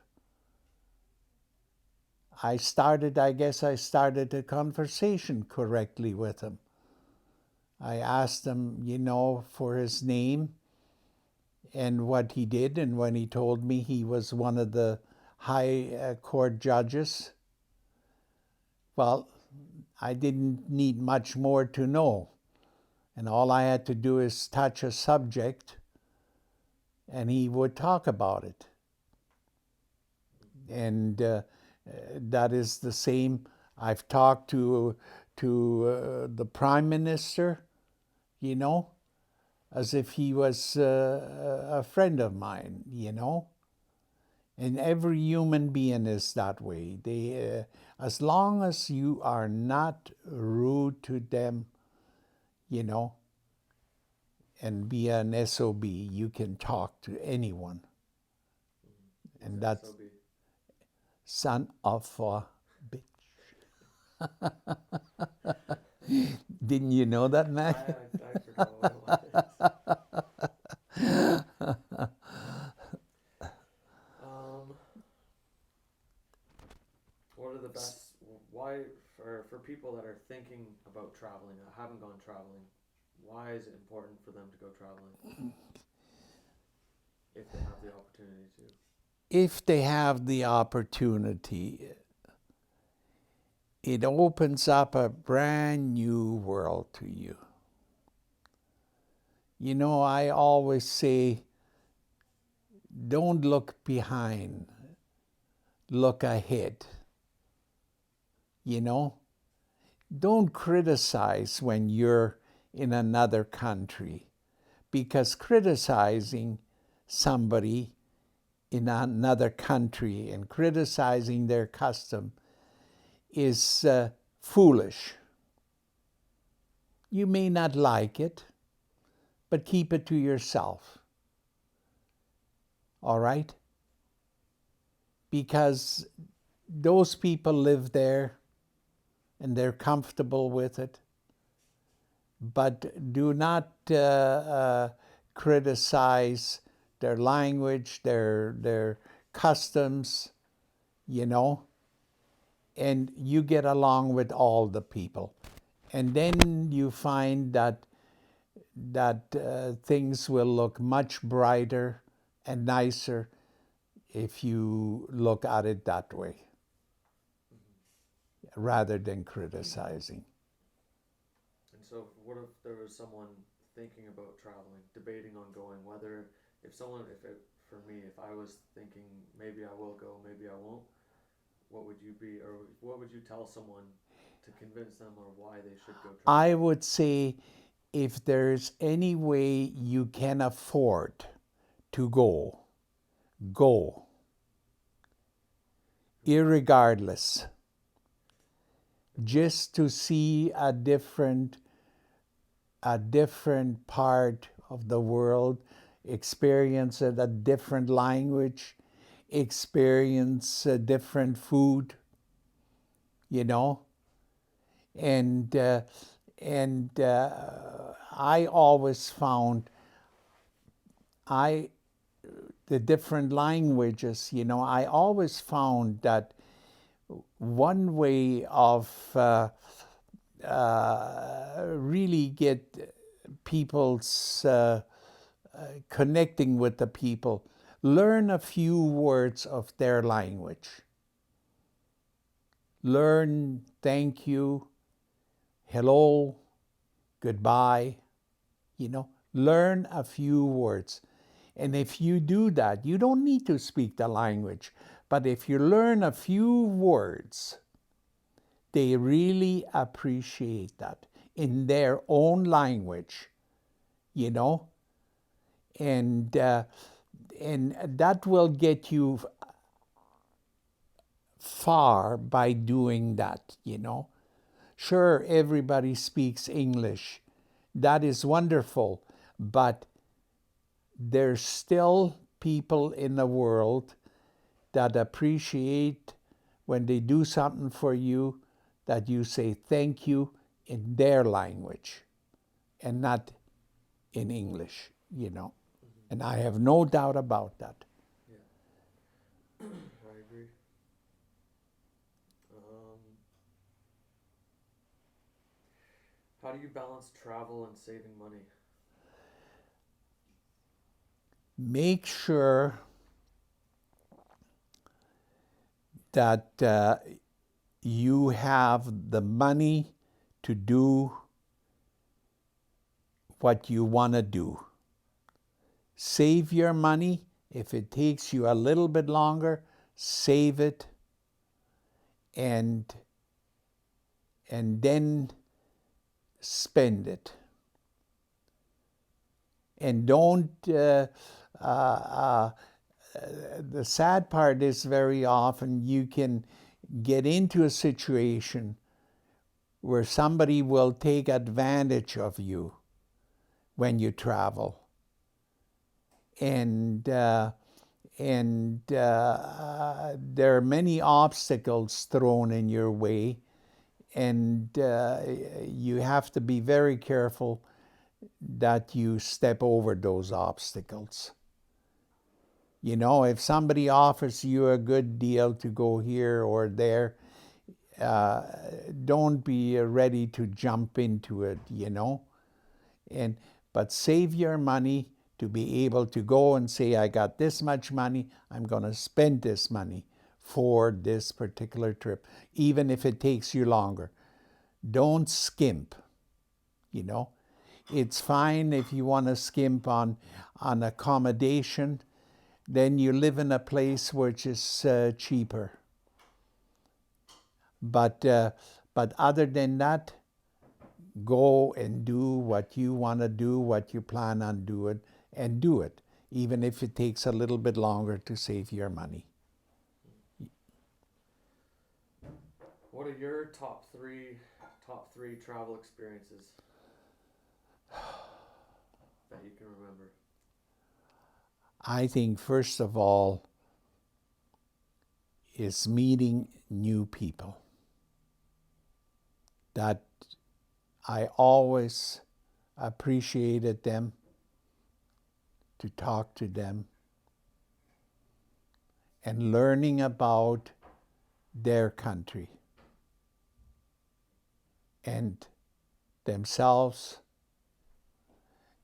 I guess I started a conversation correctly with him. I asked him, for his name and what he did, and when he told me he was one of the high court judges, well, I didn't need much more to know. And all I had to do is touch a subject, and he would talk about it. And that is the same. I've talked to the Prime Minister, as if he was a friend of mine, And every human being is that way. As long as you are not rude to them, and be an SOB, you can talk to anyone. And that's SOB? son of a bitch. Didn't you know that, Mac? I forgot what it was. What are the best? Why for people that are thinking about traveling, that haven't gone traveling? Why is it important for them to go traveling if they have the opportunity to? If they have the opportunity, it opens up a brand new world to you. I always say, don't look behind, look ahead. Don't criticize when you're in another country, because criticizing somebody in another country and criticizing their custom is foolish. You may not like it, but keep it to yourself. All right? Because those people live there and they're comfortable with it. But do not criticize their language, their customs, and you get along with all the people. And then you find that things will look much brighter and nicer if you look at it that way, rather than criticizing. And so, what if there was someone thinking about traveling, debating on going, whether for me, if I was thinking maybe I will go, maybe I won't, what would you be, or what would you tell someone to convince them or why they should go I traveling? would say, if there's any way you can afford to go, go. Irregardless. Just to see a different part of the world, experience a different language, experience a different food, and I always found the different languages. I always found that one way of really get people's connecting with the people, learn a few words of their language. Learn thank you, hello, goodbye. Learn a few words. And if you do that, you don't need to speak the language. But if you learn a few words, they really appreciate that in their own language, you know? And that will get you far by doing that, you know? Sure, everybody speaks English. That is wonderful. But there's still people in the world that appreciate when they do something for you, that you say thank you in their language and not in English, you know. And I have no doubt about that. Yeah, I agree. How do you balance travel and saving money? Make sure that you have the money to do what you want to do. Save your money. If it takes you a little bit longer, save it, and then spend it. And don't the sad part is very often you can get into a situation where somebody will take advantage of you when you travel. And there are many obstacles thrown in your way, and you have to be very careful that you step over those obstacles. You know, if somebody offers you a good deal to go here or there, don't be ready to jump into it, you know. But save your money to be able to go and say, I got this much money, I'm going to spend this money for this particular trip, even if it takes you longer. Don't skimp, you know. It's fine if you want to skimp on accommodation, then you live in a place which is cheaper. But other than that, go and do what you want to do, what you plan on doing, and do it, even if it takes a little bit longer to save your money. What are your top three travel experiences that you can remember? I think, first of all, is meeting new people. That I always appreciated them, to talk to them, and learning about their country and themselves.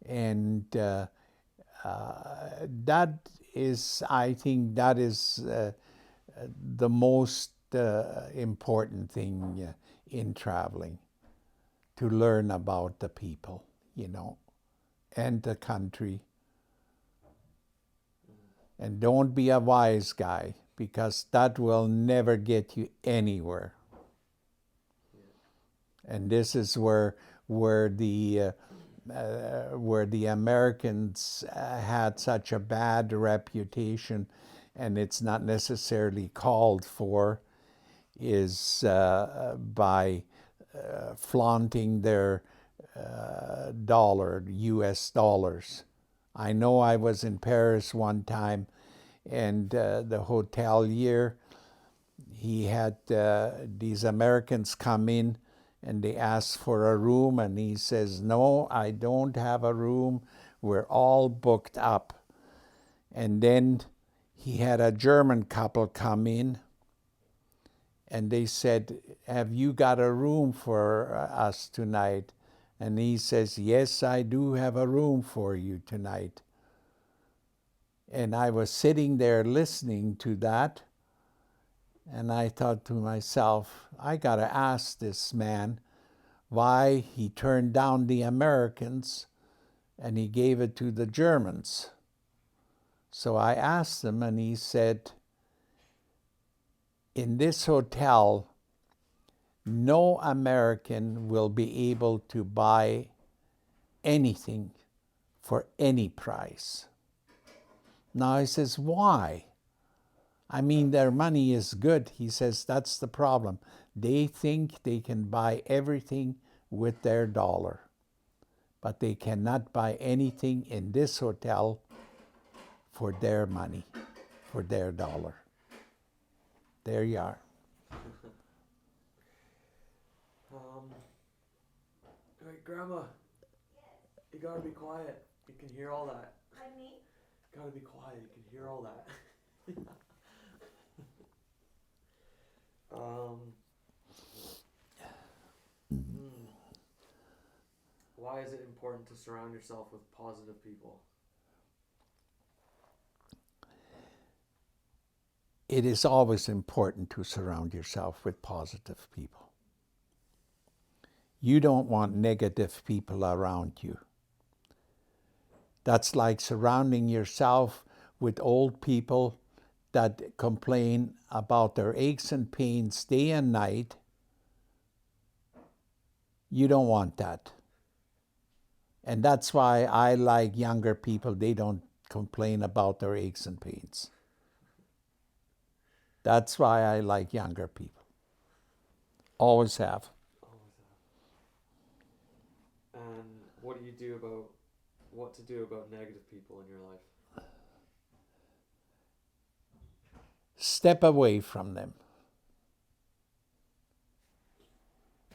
And that is, I think, that is the most important thing in traveling, to learn about the people, you know, and the country. And don't be a wise guy, because that will never get you anywhere. And this is where the Americans had such a bad reputation, and it's not necessarily called for, is by flaunting their U.S. dollars. I know I was in Paris one time, and the hotelier, he had these Americans come in, and they asked for a room, and he says, no, I don't have a room. We're all booked up. And then he had a German couple come in, and they said, have you got a room for us tonight? And he says, yes, I do have a room for you tonight. And I was sitting there listening to that, and I thought to myself, I got to ask this man why he turned down the Americans and he gave it to the Germans. So I asked him, and he said, in this hotel, no American will be able to buy anything for any price. Now he says, why? I mean, their money is good. He says, that's the problem. They think they can buy everything with their dollar, but they cannot buy anything in this hotel for their money, for their dollar. There you are. Wait, Grandma, you gotta be quiet. You can hear all that. Pardon me? You gotta be quiet. You can hear all that. Why is it important to surround yourself with positive people? It is always important to surround yourself with positive people. You don't want negative people around you. That's like surrounding yourself with old people that complain about their aches and pains day and night. You don't want that. And that's why I like younger people. They don't complain about their aches and pains. That's why I like younger people. Always have. Always have. And what do you do about what to do about negative people in your life? Step away from them.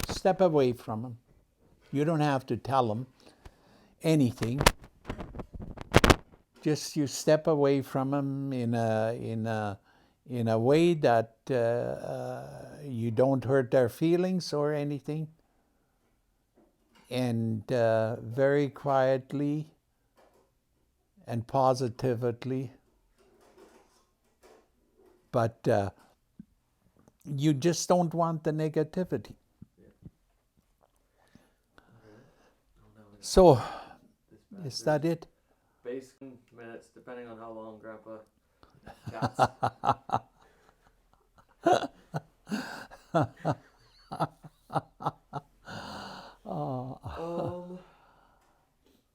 Step away from them. You don't have to tell them anything. Just you step away from them in a way that you don't hurt their feelings or anything, and very quietly and positively. But you just don't want the negativity. So, is that it? Basically, minutes, depending on how long Grandpa chats.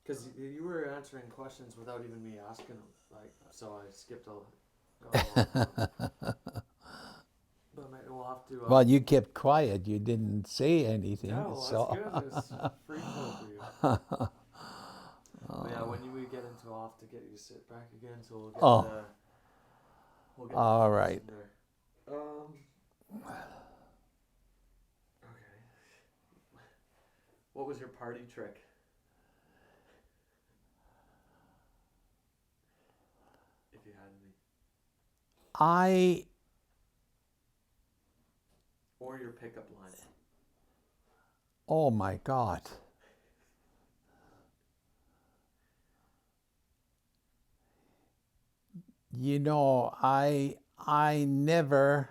Because you were answering questions without even me asking them, like, so I skipped but maybe we'll have to. Well, you kept quiet. You didn't say anything. Yeah, well, so. that's good. It's free flow for you. But yeah, when we get into off to get you to sit back again, so we'll get all right. there. Okay. What was your party trick? If you had any. Or your pickup line. Oh my God. You know, I never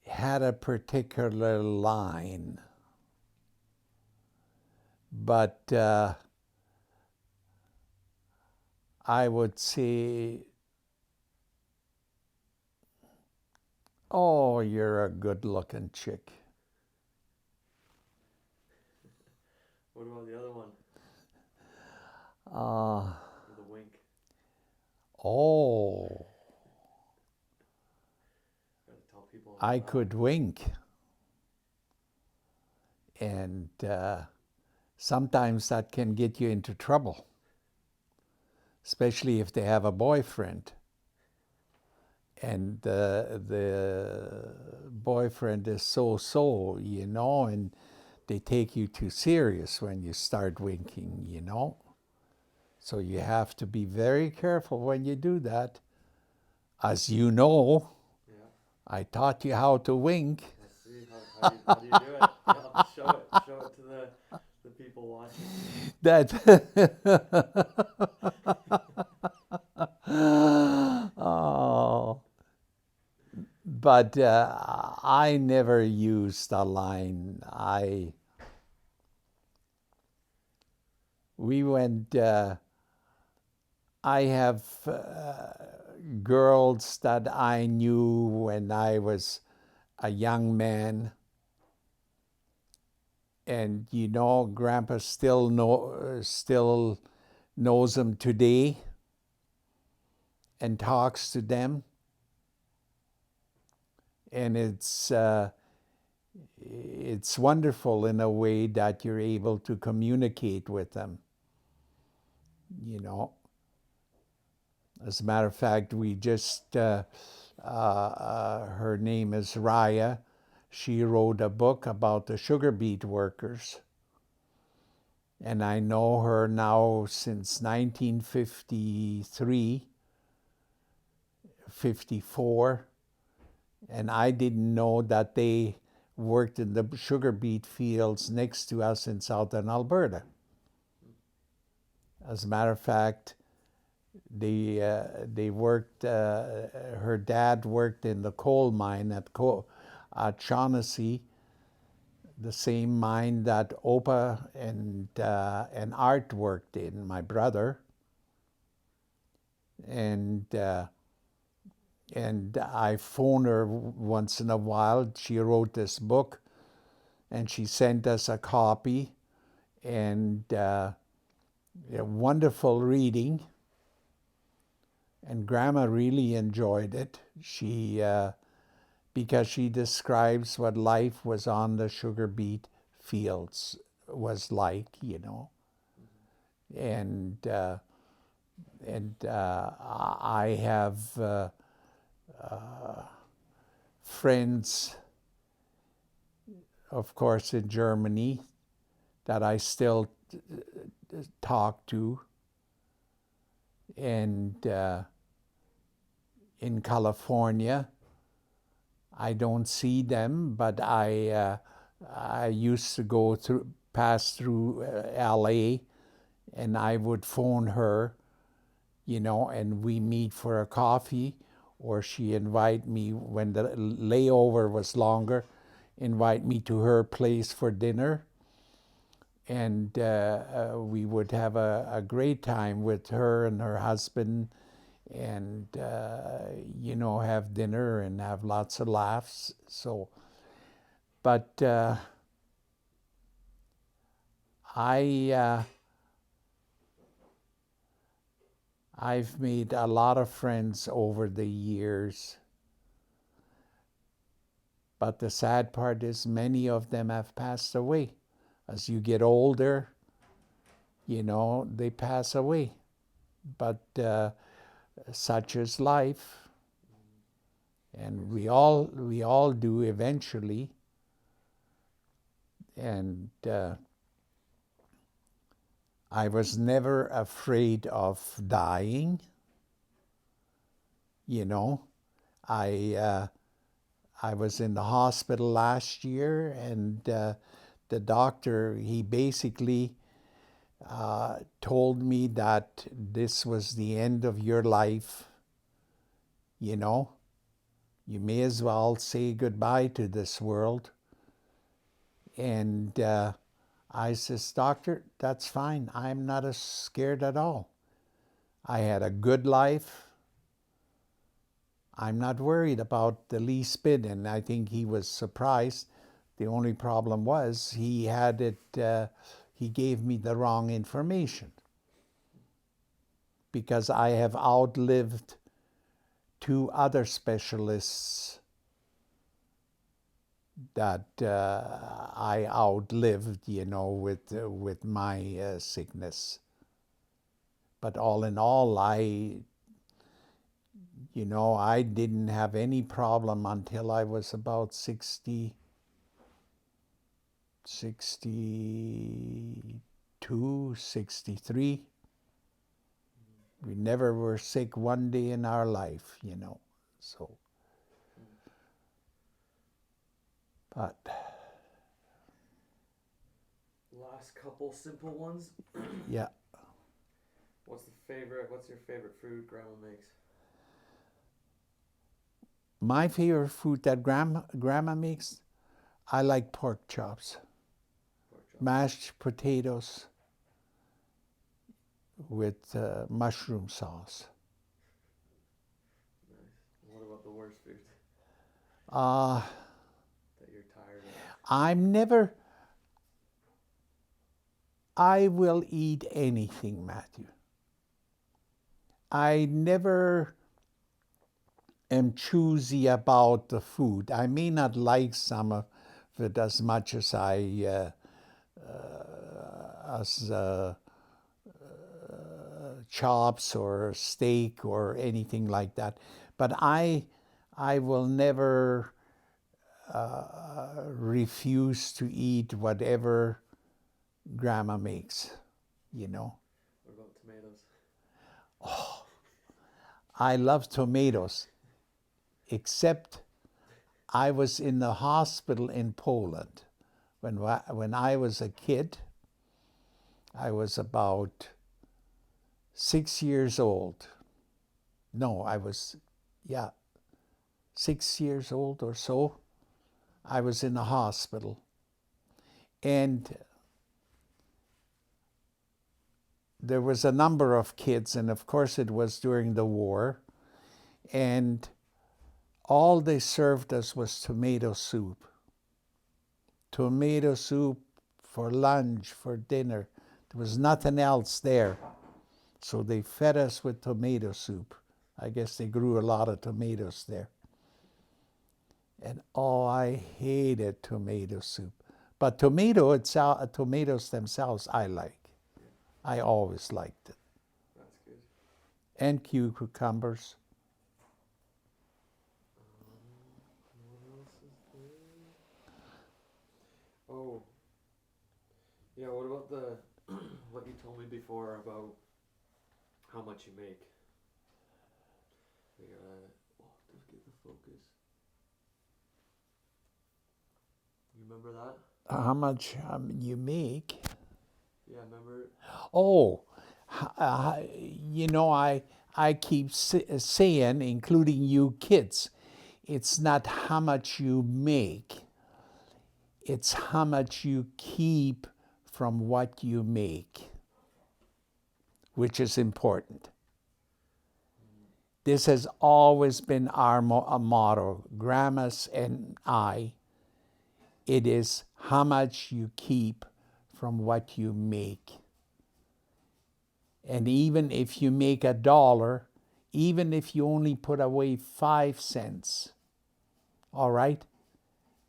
had a particular line, but I would say, oh, you're a good-looking chick. What about the other one? The wink. Oh. Gotta tell people I could wink. And sometimes that can get you into trouble, especially if they have a boyfriend. And the boyfriend is so, you know, and they take you too serious when you start winking, you know. So you have to be very careful when you do that. As you know, yeah. I taught you how to wink. Let's see, how do you do it? Yeah, show it to the people watching. That oh, but I never used a line. we went, I have girls that I knew when I was a young man. And Grandpa still knows them today and talks to them. And it's wonderful in a way that you're able to communicate with them. As a matter of fact, we just her name is Raya. She wrote a book about the sugar beet workers. And I know her now since 1953, 54. And I didn't know that they worked in the sugar beet fields next to us in southern Alberta. As a matter of fact, they worked, her dad worked in the coal mine at Shaughnessy, the same mine that Opa and Art worked in, my brother. And I phone her once in a while. She wrote this book, and she sent us a copy, and wonderful reading. And Grandma really enjoyed it. Because she describes what life was on the sugar beet fields was like, And I have friends, of course, in Germany that I still talk to, and in California. I don't see them, but I used to pass through LA, and I would phone her, and we meet for a coffee, or she invite me when the layover was longer, invite me to her place for dinner, and we would have a great time with her and her husband, and have dinner and have lots of laughs. But I've made a lot of friends over the years, but the sad part is many of them have passed away. As you get older, they pass away. But such is life, and we all do eventually. And I was never afraid of dying. I was in the hospital last year, and the doctor, he basically told me that this was the end of your life. You may as well say goodbye to this world. And I says, Doctor, that's fine. I'm not as scared at all. I had a good life. I'm not worried about the least bit. And I think he was surprised. The only problem was he gave me the wrong information, because I have outlived 2 other specialists that I outlived, with my sickness. But all in all, I didn't have any problem until I was about 62, 63. We never were sick one day in our life, so. But last couple simple ones. yeah. What's your favorite food Grandma makes? My favorite food that grandma makes, I like pork chops. Mashed potatoes, with mushroom sauce. Nice. What about the worst food Uh, that you're tired of? I'm never, I will eat anything, Matthew. I never am choosy about the food. I may not like some of it as much as as chops or steak or anything like that. But I will never refuse to eat whatever grandma makes, you know. What about tomatoes? I love tomatoes, except I was in the hospital in Poland when I was a kid. I was about 6 years old. No, I was, yeah, 6 years old or so. I was in the hospital. And there was a number of kids, and of course it was during the war. And all they served us was tomato soup. Tomato soup for lunch, for dinner. There was nothing else there. So they fed us with tomato soup. I guess they grew a lot of tomatoes there. And oh, I hated tomato soup. But tomatoes themselves, I like. I always liked it. That's good. And cucumbers. What else is there? Oh, yeah. What about the what you told me before about how much you make? You gotta, just get the focus. You remember that? How much you make? Yeah, remember? Oh, you know, I keep saying, including you kids, it's not how much you make, it's how much you keep from what you make, which is important. This has always been our motto, Grandma's and I. It is how much you keep from what you make. And even if you make $1, even if you only put away 5 cents, all right?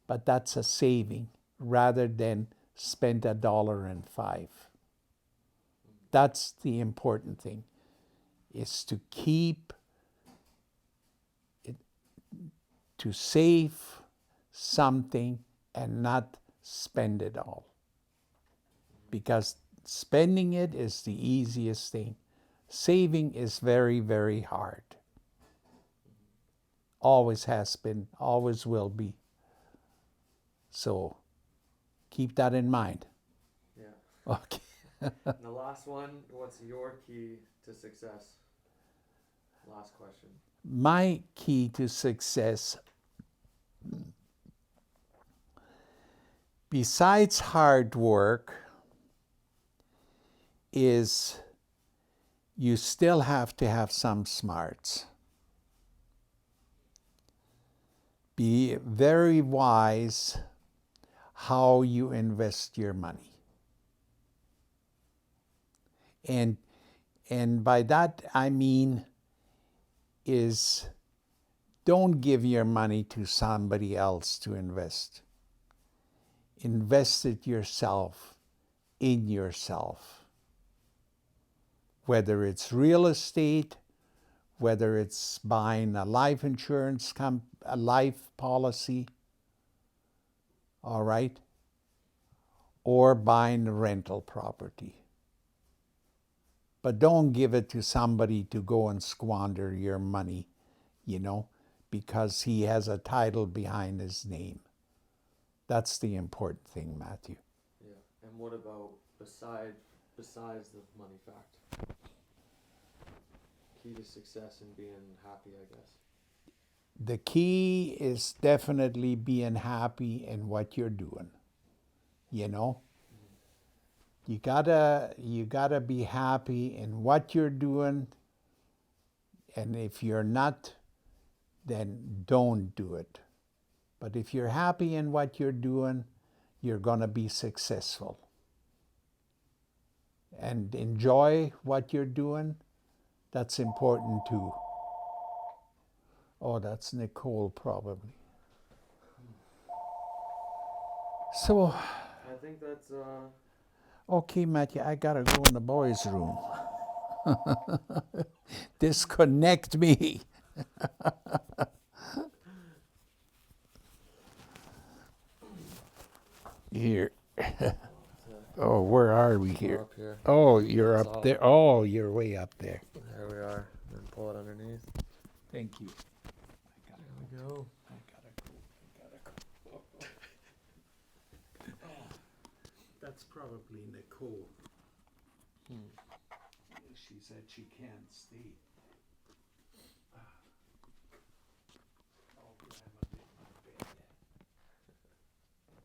But that's a saving rather than spend $1.05. That's the important thing, is to keep it, to save something and not spend it all. Because spending it is the easiest thing. Saving is very, very hard. Always has been, always will be. So keep that in mind. Yeah. Okay. And the last one, what's your key to success? Last question. My key to success, besides hard work, is you still have to have some smarts. Be very wise how you invest your money. And by that I mean is don't give your money to somebody else to invest. Invest it yourself in yourself. Whether it's real estate, whether it's buying a life insurance, a life policy, all right, or buying a rental property. But don't give it to somebody to go and squander your money, you know, because he has a title behind his name. That's the important thing, Matthew. Yeah. And what about besides the money fact? Key to success and being happy, I guess. The key is definitely being happy in what you're doing, you know? you gotta be happy in what you're doing, and if you're not, then don't do it. But if you're happy in what you're doing, you're gonna be successful. And enjoy what you're doing. That's important too. Oh, that's Nicole probably. So, I think that's okay, Matthew, I gotta go in the boys' room. Disconnect me. Here. Oh, where are we we're here? up here. Oh, you're That's up all. there. Oh, you're way up there. There we are. Then pull it underneath. Thank you. There we go. I gotta go. That's probably Nicole. She said she can't stay. Oh, Grandma did my bed.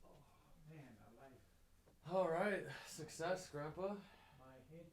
Oh, man, I like All right. Success, Grandpa. my head